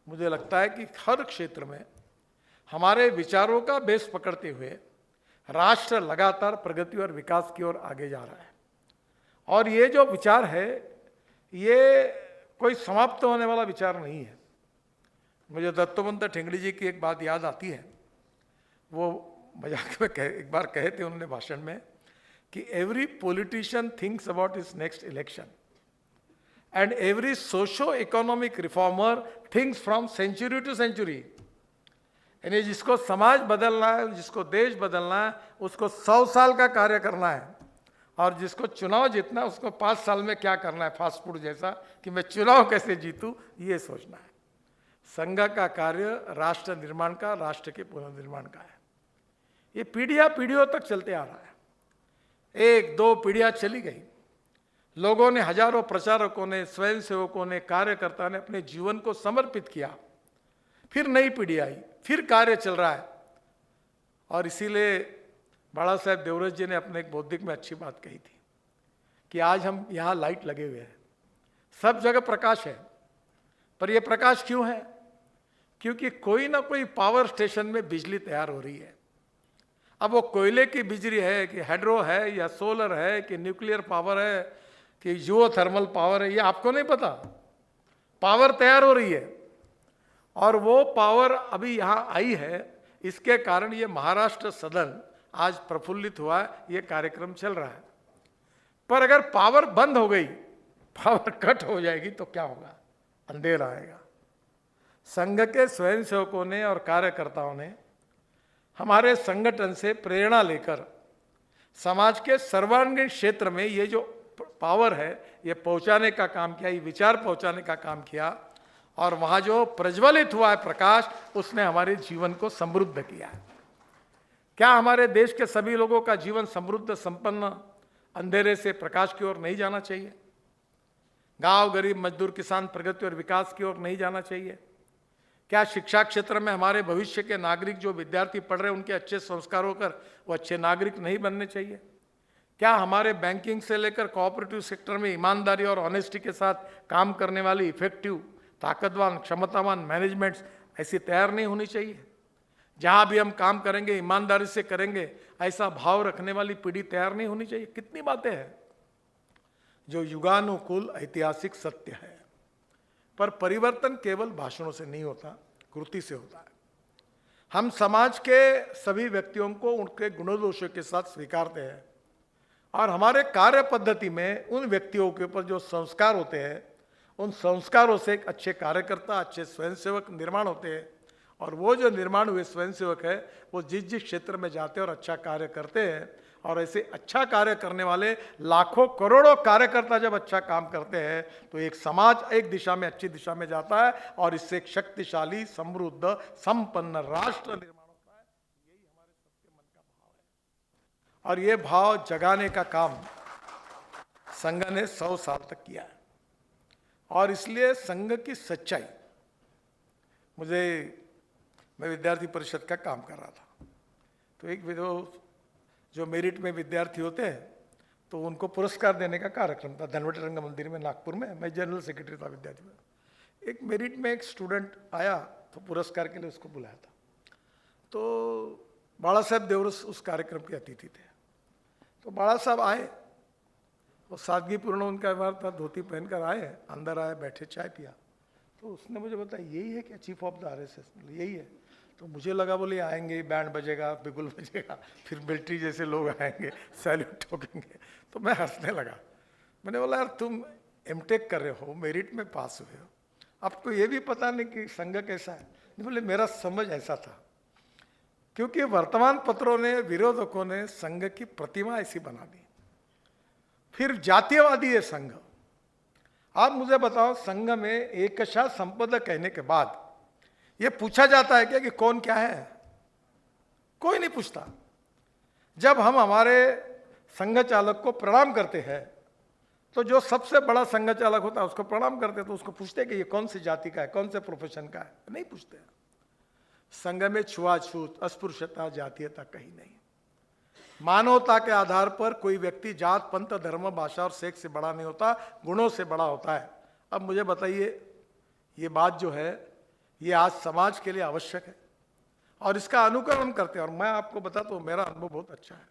मुझे लगता है कि हर क्षेत्र में हमारे विचारों का बेस पकड़ते हुए राष्ट्र लगातार प्रगति और विकास की ओर आगे जा रहा है। और ये जो विचार है ये कोई समाप्त होने वाला विचार नहीं है। मुझे दत्तोपंत ठेंगड़ी जी की एक बात याद आती है। वो मजाक में एक बार कहे थे उन्होंने भाषण में कि every politician thinks about his next election and every socio economic reformer thinks from century to century. यानी जिसको समाज बदलना है, जिसको देश बदलना है, उसको 100 साल का कार्य करना है, और जिसको चुनाव जीतना है उसको 5 साल में क्या करना है, फास्ट फूड जैसा कि मैं चुनाव कैसे जीतूं, ये सोचना है। संघ का कार्य राष्ट्र निर्माण का, राष्ट्र के पुनर्निर्माण का है। ये पीढ़ियां पीढ़ियों तक चलते आ रहा है। 1-2 पीढ़ियां चली गई, लोगों ने, हजारों प्रचारकों ने, स्वयंसेवकों ने, कार्यकर्ता ने अपने जीवन को समर्पित किया, फिर नई पीढ़ी आई, फिर कार्य चल रहा है। और इसीलिए बाला साहेब देवरस जी ने अपने एक बौद्धिक में अच्छी बात कही थी कि आज हम यहाँ लाइट लगे हुए हैं, सब जगह प्रकाश है, पर यह प्रकाश क्यों है? क्योंकि कोई ना कोई पावर स्टेशन में बिजली तैयार हो रही है। अब वो कोयले की बिजली है कि हाइड्रो है या सोलर है कि न्यूक्लियर पावर है कि जियोथर्मल पावर है, ये आपको नहीं पता। पावर तैयार हो रही है, और वो पावर अभी यहाँ आई है, इसके कारण ये महाराष्ट्र सदन आज प्रफुल्लित हुआ है, ये कार्यक्रम चल रहा है। पर अगर पावर बंद हो गई, पावर कट हो जाएगी तो क्या होगा? अंधेरा आएगा। संघ के स्वयंसेवकों ने और कार्यकर्ताओं ने हमारे संगठन से प्रेरणा लेकर समाज के सर्वांगीण क्षेत्र में ये जो पावर है ये पहुंचाने का काम किया, ये विचार पहुंचाने का काम किया, और वहाँ जो प्रज्वलित हुआ है प्रकाश, उसने हमारे जीवन को समृद्ध किया है। क्या हमारे देश के सभी लोगों का जीवन समृद्ध, संपन्न, अंधेरे से प्रकाश की ओर नहीं जाना चाहिए? गांव, गरीब, मजदूर, किसान प्रगति और विकास की ओर नहीं जाना चाहिए? क्या शिक्षा क्षेत्र में हमारे भविष्य के नागरिक, जो विद्यार्थी पढ़ रहे हैं, उनके अच्छे संस्कार होकर वो अच्छे नागरिक नहीं बनने चाहिए? क्या हमारे बैंकिंग से लेकर कोऑपरेटिव सेक्टर में ईमानदारी और ऑनेस्टी के साथ काम करने वाली इफेक्टिव, ताकतवान, क्षमतावान मैनेजमेंट्स ऐसी तैयार नहीं होनी चाहिए? जहां भी हम काम करेंगे ईमानदारी से करेंगे, ऐसा भाव रखने वाली पीढ़ी तैयार नहीं होनी चाहिए? कितनी बातें हैं जो युगानुकूल ऐतिहासिक सत्य है, पर परिवर्तन केवल भाषणों से नहीं होता, कृति से होता है। हम समाज के सभी व्यक्तियों को उनके गुणों के साथ स्वीकारते हैं, और हमारे कार्य पद्धति में उन व्यक्तियों के ऊपर जो संस्कार होते हैं, उन संस्कारों से एक अच्छे कार्यकर्ता, अच्छे स्वयंसेवक निर्माण होते हैं। और वो जो निर्माण हुए स्वयंसेवक है, वो जिस जिस क्षेत्र में जाते हैं और अच्छा कार्य करते हैं, और ऐसे अच्छा कार्य करने वाले लाखों करोड़ों कार्यकर्ता जब अच्छा काम करते हैं, तो एक समाज एक दिशा में, अच्छी दिशा में जाता है, और इससे एक शक्तिशाली, समृद्ध, संपन्न राष्ट्र निर्माण होता है। यही हमारे सबके मन का भाव है, और ये भाव जगाने का काम संघ ने 100 साल तक किया है। और इसलिए संघ की सच्चाई, मैं विद्यार्थी परिषद का काम कर रहा था, तो एक जो मेरिट में विद्यार्थी होते हैं, तो उनको पुरस्कार देने का कार्यक्रम था धनवटी रंग मंदिर में, नागपुर में। मैं जनरल सेक्रेटरी था विद्यार्थी में। एक मेरिट में एक स्टूडेंट आया, तो पुरस्कार के लिए उसको बुलाया था। तो बाला साहेब देवरस उस कार्यक्रम के अतिथि थे। तो बाला साहब आए, वो सादगीपूर्ण उनका व्यवहार था, धोती पहनकर आए, अंदर आए, बैठे, चाय पिया। तो उसने मुझे बताया, यही है क्या चीफ ऑफ द RSS? यही है। तो मुझे लगा बोले आएंगे, बैंड बजेगा, बिगुल बजेगा, फिर मिलिट्री जैसे लोग आएंगे, सैल्यूट ठोकेंगे। तो मैं हंसने लगा। मैंने बोला, यार तुम M.Tech कर रहे हो, मेरिट में पास हुए हो, आपको ये भी पता नहीं कि संघ कैसा है? बोले मेरा समझ ऐसा था, क्योंकि वर्तमान पत्रों ने, विरोधकों ने संघ की प्रतिमा ऐसी बना दी। फिर जातीयवादी है संघ। आप मुझे बताओ, संघ में एकशा संपद कहने के बाद ये पूछा जाता है क्या कि कौन क्या है? कोई नहीं पूछता। जब हम हमारे संघ चालक को प्रणाम करते हैं, तो जो सबसे बड़ा संघ चालक होता है उसको प्रणाम करते हैं, तो उसको पूछते हैं कि ये कौन सी जाति का है, कौन से प्रोफेशन का है? नहीं पूछते। संघ में छुआछूत, अस्पृश्यता, जातीयता कहीं नहीं। मानवता के आधार पर कोई व्यक्ति जात, पंथ, धर्म, भाषा और सेक्स से बड़ा नहीं होता, गुणों से बड़ा होता है। अब मुझे बताइए, ये बात जो है ये आज समाज के लिए आवश्यक है, और इसका अनुकरण करते हैं। और मैं आपको बताता हूँ, मेरा अनुभव बहुत अच्छा है।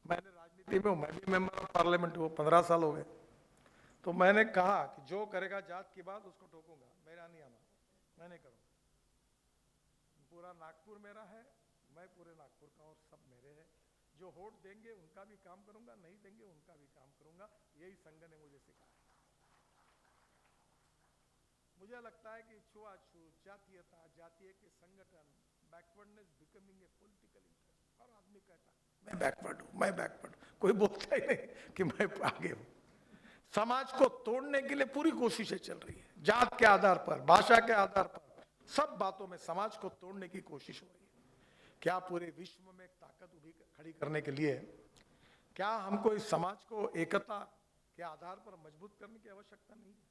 मैंने राजनीति में हूँ, मैं भी मेंबर ऑफ पार्लियामेंट हूँ, 15 साल हो गए। तो मैंने कहा कि जो करेगा जात की बात उसको ठोकूंगा, मेरा नहीं आना, मैं नहीं करूँगा। पूरा नागपुर मेरा है, मैं पूरे नागपुर का और सब मेरे हैं। जो वोट देंगे उनका भी काम करूंगा, नहीं देंगे उनका भी काम करूंगा। यही संघ ने मुझे सिखाया। मुझे लगता है कि छुआछूत, जातीयता, जातीय के संगठन, backwardness becoming a political interest. हर आदमी कहता है मैं बैकवर्ड हूं, मैं बैकवर्ड हूं, कोई बोलता ही नहीं कि मैं आगे हूं। समाज को तोड़ने के लिए पूरी कोशिशें चल रही है, जात के आधार पर, भाषा के आधार पर, सब बातों में समाज को तोड़ने की कोशिश हो रही है। क्या पूरे विश्व में एक ताकत उभी खड़ी करने के लिए क्या हमको इस समाज को एकता के आधार पर मजबूत करने की आवश्यकता नहीं है?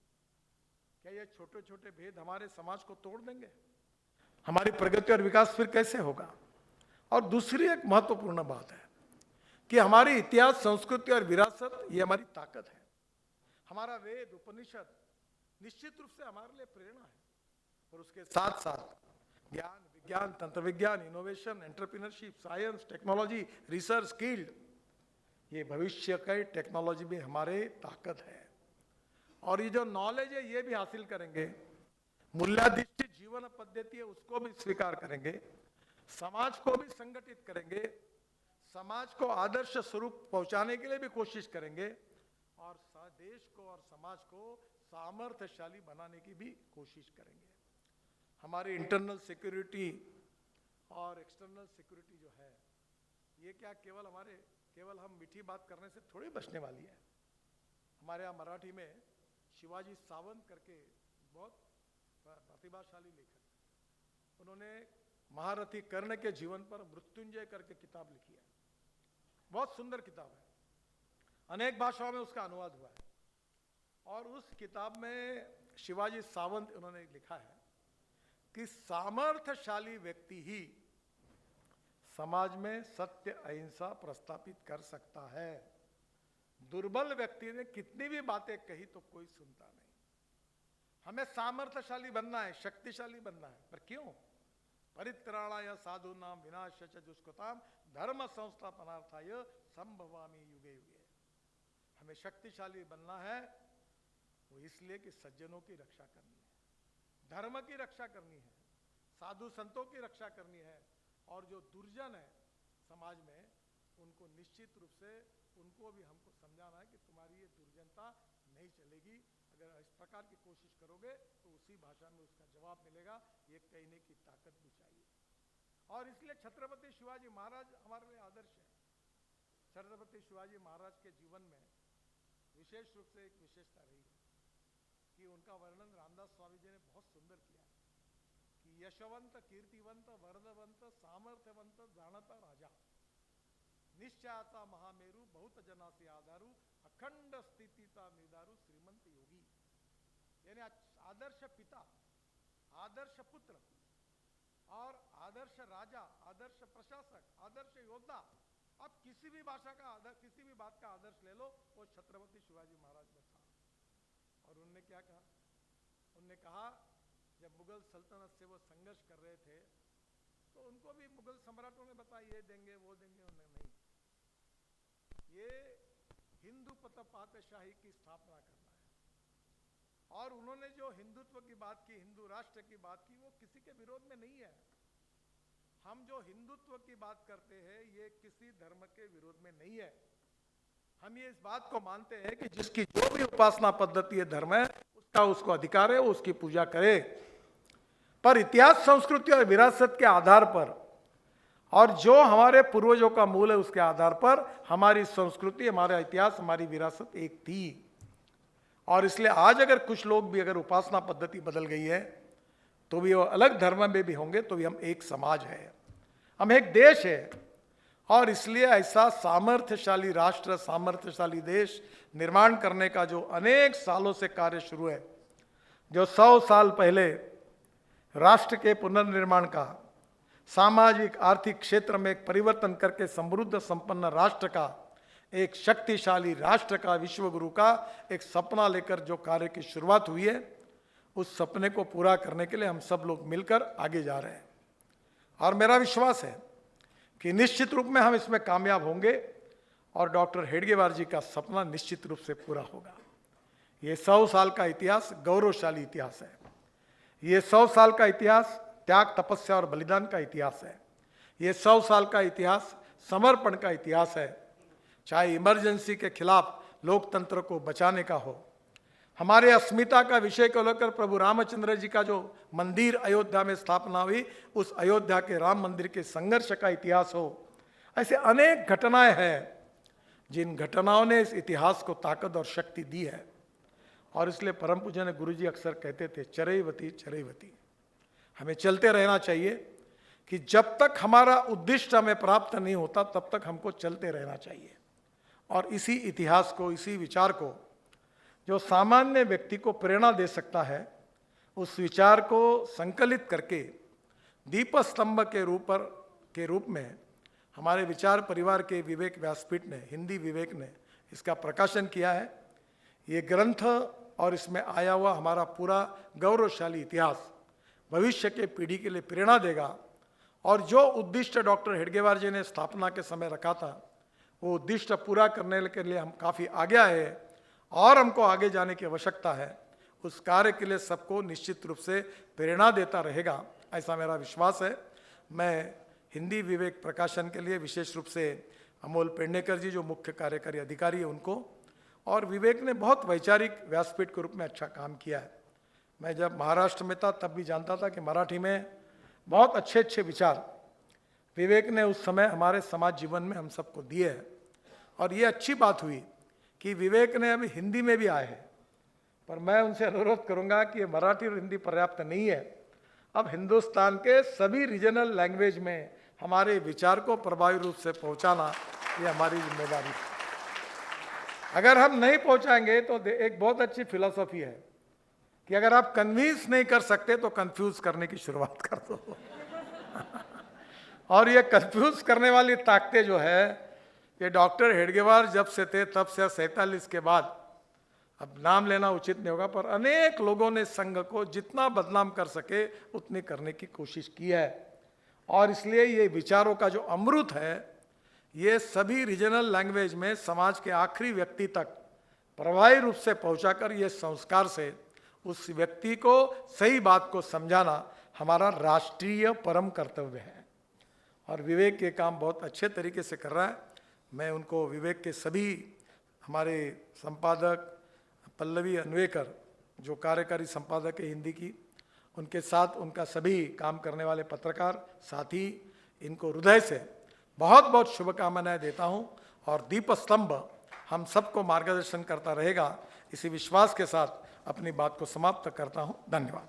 क्या ये छोटे छोटे भेद हमारे समाज को तोड़ देंगे? हमारी प्रगति और विकास फिर कैसे होगा? और दूसरी एक महत्वपूर्ण बात है कि हमारी इतिहास, संस्कृति और विरासत ये हमारी ताकत है। हमारा वेद, उपनिषद निश्चित रूप से हमारे लिए प्रेरणा है, और उसके साथ साथ ज्ञान, विज्ञान, तंत्र विज्ञान, innovation, entrepreneurship, science, technology, research, skilled, ये भविष्य की टेक्नोलॉजी में हमारे ताकत है। और ये जो नॉलेज है ये भी हासिल करेंगे, मूल्याधिष्ठित जीवन पद्धति है उसको भी स्वीकार करेंगे, समाज को भी संगठित करेंगे, समाज को आदर्श स्वरूप पहुंचाने के लिए भी कोशिश करेंगे, और देश को और समाज को सामर्थ्यशाली बनाने की भी कोशिश करेंगे। हमारी इंटरनल सिक्योरिटी और एक्सटर्नल सिक्योरिटी जो है ये क्या केवल हम मीठी बात करने से थोड़ी बचने वाली है। हमारे यहाँ मराठी में शिवाजी सावंत करके बहुत प्रतिभाशाली लेखक, उन्होंने महारथी कर्ण के जीवन पर मृत्युंजय करके किताब लिखी है। बहुत सुंदर किताब है, अनेक भाषाओं में उसका अनुवाद हुआ है। और उस किताब में शिवाजी सावंत उन्होंने लिखा है कि सामर्थ्यशाली व्यक्ति ही समाज में सत्य, अहिंसा प्रस्थापित कर सकता है। दुर्बल व्यक्ति ने कितनी भी बातें कही तो कोई सुनता नहीं। हमें सामर्थ्यशाली बनना है, शक्तिशाली बनना है, पर क्यों? परित्राणाय साधूनां विनाशाय दुष्कृतां धर्म संस्थापनार्थाय संभवामि युगे युगे। हमें शक्तिशाली बनना है, वो इसलिए कि सज्जनों की रक्षा करनी है, धर्म की रक्षा करनी है, साधु संतों की रक्षा करनी है, और जो दुर्जन है समाज में उनको निश्चित रूप से उनको भी हमको समझाना है कि तुम्हारी ये दुर्जनता नहीं चलेगी। अगर इस प्रकार की कोशिश करोगे तो उसी भाषा में उसका जवाब मिलेगा। ये कहने की ताकत भी चाहिए। और इसलिए छत्रपति शिवाजी महाराज हमारे लिए आदर्श है। छत्रपति शिवाजी महाराज के जीवन में विशेष रूप से एक विशेषता रही है कि उनका वर्णन रामदास स्वामी जी ने बहुत सुंदर किया कि यशवंत, कीर्तिवंत, वरदवंत, सामर्थ्यवंत, जानता राजा, निश्चयाचा महामेरु, बहुत जनासी आधारू, अखंड स्थितिता निर्धारू, श्रीमंत योगी। यानी आदर्श पिता, आदर्श पुत्र और आदर्श राजा, आदर्श प्रशासक, आदर्श योद्धा। अब किसी भी भाषा का आदर्श, किसी भी बात का आदर्श ले लो, वो छत्रपति शिवाजी महाराज में था। और उन्होंने क्या कहा? उन्होंने कहा जब मुगल सल्तनत से वो संघर्ष कर रहे थे तो उनको भी मुगल सम्राटों ने बताया ये देंगे वो देंगे, उन्होंने नहीं। ये हिंदू पातशाही की स्थापना करना है। और उन्होंने जो हिंदुत्व की बात की, हिंदू राष्ट्र की बात की, वो किसी के विरोध में नहीं है। हम जो हिंदुत्व की बात करते हैं ये किसी धर्म के विरोध में नहीं है। हम ये इस बात को मानते हैं कि जिसकी जो भी उपासना पद्धति है, धर्म है, उसका उसको अधिकार है, वो उसकी पूजा करे। पर इतिहास, संस्कृति और विरासत के आधार पर, और जो हमारे पूर्वजों का मूल है उसके आधार पर हमारी संस्कृति, हमारा इतिहास, हमारी विरासत एक थी। और इसलिए आज अगर कुछ लोग भी अगर उपासना पद्धति बदल गई है तो भी वो अलग धर्म में भी होंगे तो भी हम एक समाज है, हम एक देश है। और इसलिए ऐसा सामर्थ्यशाली राष्ट्र, सामर्थ्यशाली देश निर्माण करने का जो अनेक सालों से कार्य शुरू है, जो 100 साल पहले राष्ट्र के पुनर्निर्माण का, सामाजिक आर्थिक क्षेत्र में एक परिवर्तन करके समृद्ध संपन्न राष्ट्र का, एक शक्तिशाली राष्ट्र का, विश्व गुरु का एक सपना लेकर जो कार्य की शुरुआत हुई है, उस सपने को पूरा करने के लिए हम सब लोग मिलकर आगे जा रहे हैं। और मेरा विश्वास है कि निश्चित रूप में हम इसमें कामयाब होंगे और डॉक्टर हेडगेवार जी का सपना निश्चित रूप से पूरा होगा। ये 100 साल का इतिहास गौरवशाली इतिहास है। ये 100 साल का इतिहास त्याग, तपस्या और बलिदान का इतिहास है। ये 100 साल का इतिहास समर्पण का इतिहास है, चाहे इमरजेंसी के खिलाफ लोकतंत्र को बचाने का हो। हमारे अस्मिता का विषय को लेकर प्रभु रामचंद्र जी का जो मंदिर अयोध्या में स्थापना हुई, उस अयोध्या के राम मंदिर के संघर्ष का इतिहास हो। ऐसे अनेक घटनाएं हैं जिन घटनाओं ने इस इतिहास को ताकत और शक्ति दी है। और इसलिए परम पूज्य गुरु जी अक्सर कहते थे, चरैवती चरैवती, हमें चलते रहना चाहिए कि जब तक हमारा उद्दिष्ट हमें प्राप्त नहीं होता तब तक हमको चलते रहना चाहिए। और इसी इतिहास को, इसी विचार को जो सामान्य व्यक्ति को प्रेरणा दे सकता है, उस विचार को संकलित करके दीपस्तंभ के रूप में हमारे विचार परिवार के विवेक व्यासपीठ ने, हिंदी विवेक ने इसका प्रकाशन किया है। ये ग्रंथ और इसमें आया हुआ हमारा पूरा गौरवशाली इतिहास भविष्य के पीढ़ी के लिए प्रेरणा देगा। और जो उद्दिष्ट डॉक्टर हेडगेवार जी ने स्थापना के समय रखा था, वो उद्दिष्ट पूरा करने के लिए हम काफ़ी आगे आए हैं और हमको आगे जाने की आवश्यकता है। उस कार्य के लिए सबको निश्चित रूप से प्रेरणा देता रहेगा, ऐसा मेरा विश्वास है। मैं हिंदी विवेक प्रकाशन के लिए विशेष रूप से अमोल पेडनेकर जी जो मुख्य कार्यकारी अधिकारी है उनको, और विवेक ने बहुत वैचारिक व्यासपीठ के रूप में अच्छा काम किया है। मैं जब महाराष्ट्र में था तब भी जानता था कि मराठी में बहुत अच्छे अच्छे विचार विवेक ने उस समय हमारे समाज जीवन में हम सबको दिए हैं। और ये अच्छी बात हुई कि विवेक ने अभी हिंदी में भी आए हैं, पर मैं उनसे अनुरोध करूंगा कि ये मराठी और हिंदी पर्याप्त नहीं है। अब हिंदुस्तान के सभी रीजनल लैंग्वेज में हमारे विचार को प्रभावी रूप से पहुंचाना ये हमारी जिम्मेदारी है। अगर हम नहीं पहुंचाएंगे तो एक बहुत अच्छी फिलॉसफी है कि अगर आप कन्विंस नहीं कर सकते तो कंफ्यूज करने की शुरुआत कर दो। और ये कंफ्यूज करने वाली ताकतें जो है, ये डॉक्टर हेडगेवार जब से थे तब से 47 के बाद, अब नाम लेना उचित नहीं होगा, पर अनेक लोगों ने संघ को जितना बदनाम कर सके उतनी करने की कोशिश की है। और इसलिए ये विचारों का जो अमृत है, ये सभी रीजनल लैंग्वेज में समाज के आखिरी व्यक्ति तक प्रभावी रूप से पहुंचाकर ये संस्कार से उस व्यक्ति को सही बात को समझाना हमारा राष्ट्रीय परम कर्तव्य है। और विवेक ये काम बहुत अच्छे तरीके से कर रहा है। मैं उनको, विवेक के सभी हमारे संपादक पल्लवी अन्वेकर जो कार्यकारी संपादक है हिंदी की, उनके साथ उनका सभी काम करने वाले पत्रकार साथी, इनको हृदय से बहुत बहुत शुभकामनाएं देता हूं। और दीपस्तंभ हम सबको मार्गदर्शन करता रहेगा, इसी विश्वास के साथ अपनी बात को समाप्त करता हूं। धन्यवाद।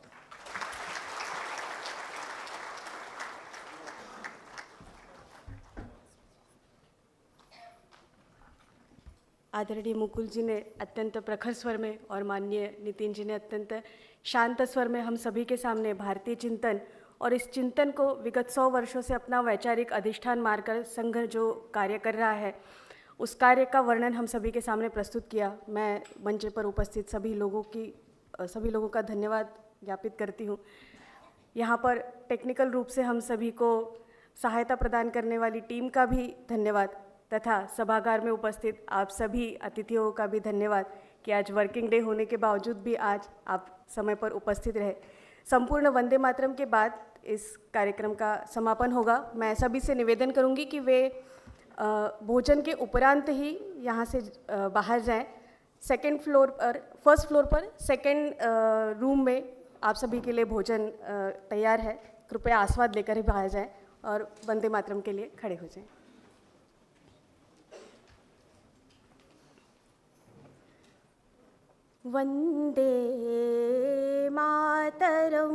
आदरणीय मुकुल जी ने अत्यंत प्रखर स्वर में और माननीय नितिन जी ने अत्यंत शांत स्वर में हम सभी के सामने भारतीय चिंतन और इस चिंतन को विगत 100 वर्षों से अपना वैचारिक अधिष्ठान मानकर संघ जो कार्य कर रहा है, उस कार्य का वर्णन हम सभी के सामने प्रस्तुत किया। मैं मंच पर उपस्थित सभी लोगों का धन्यवाद ज्ञापित करती हूँ। यहाँ पर टेक्निकल रूप से हम सभी को सहायता प्रदान करने वाली टीम का भी धन्यवाद तथा सभागार में उपस्थित आप सभी अतिथियों का भी धन्यवाद कि आज वर्किंग डे होने के बावजूद भी आज आप समय पर उपस्थित रहे। संपूर्ण वंदे मातरम के बाद इस कार्यक्रम का समापन होगा। मैं सभी से निवेदन करूंगी कि वे भोजन के उपरांत ही यहाँ से बाहर जाएं। फर्स्ट फ्लोर पर सेकंड रूम में आप सभी के लिए भोजन तैयार है। कृपया आस्वाद लेकर ही बाहर जाएं और वंदे मातरम के लिए खड़े हो जाएं। वंदे मातरम,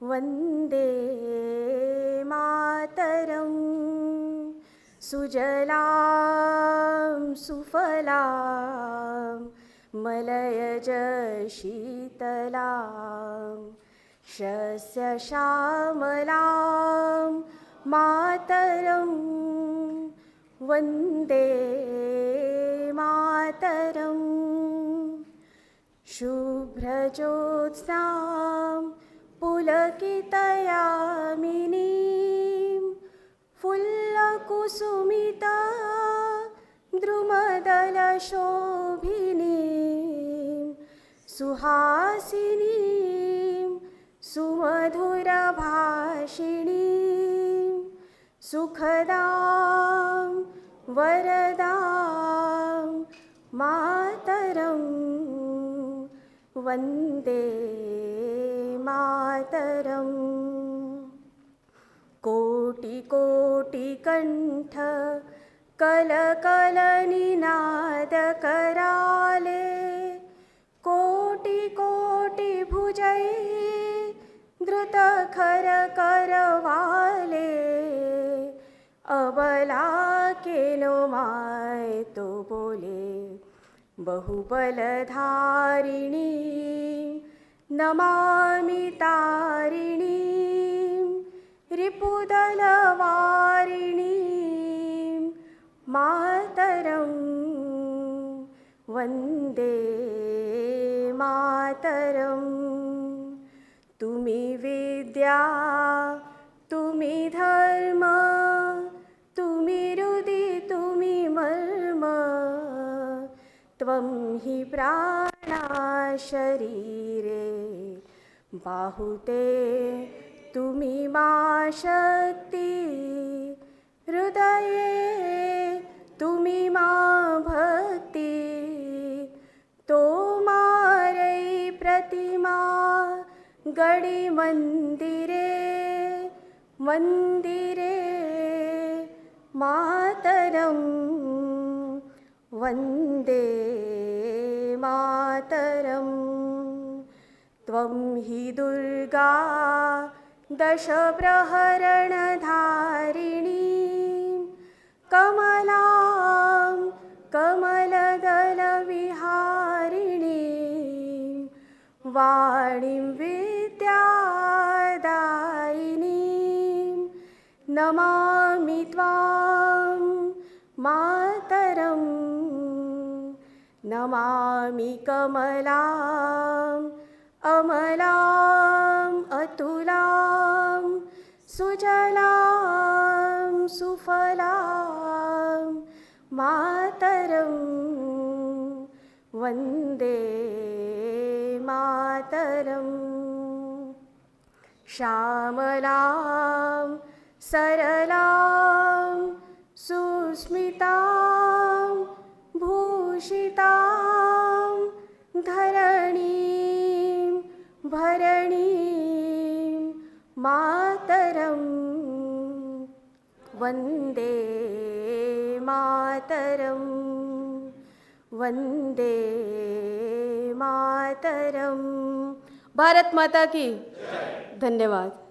वंदे मातरम, सुजलां सुफलां मलयज शीतलां शस्य श्यामलां मातरं वन्दे मातरं। शुभ्रज्योत्स्नां पुलकितयामिनीं फुल्लकुसुमिता द्रुमदलशोभिनीं सुहासिनीं सुमधुरभाषिणीं सुखदां वरदां मातरं वन्दे मातरम्। कोटि कोटि कंठ कल कल निनाद कराले, कोटि कोटि भुजै धृत खर करवाले, अबला के नो माय तो बोले बहुबलधारिणी नमामि तारिणी रिपुदलवारिणीं मातरं वन्दे मातरं। तुमि विद्या तुमि धर्म तुमि हृदि तुमि मर्म, त्वं हि प्राणा शरीरे बाहुते तुमि मा शक्ति, हृदये तुमि मा भक्ति, तो मारै प्रतिमा गड़ी मंदिरे मंदिरे मातरं वन्दे मातरं। त्वं हि दुर्गा दश प्रहरणधारिणी कमलां कमलदलविहारिणी वाणीं विद्यादायिनीं नमामि त्वां मातरं। नमामि कमलां अमलाम् अतुलां सुजलां सुफलां मातरं वन्दे मातरं। श्यामलां सरलां सुस्मितां भूषितां धरणीं भरणीं मातरं वन्दे मातरं वन्दे मातरं। भारत माता की धन्यवाद।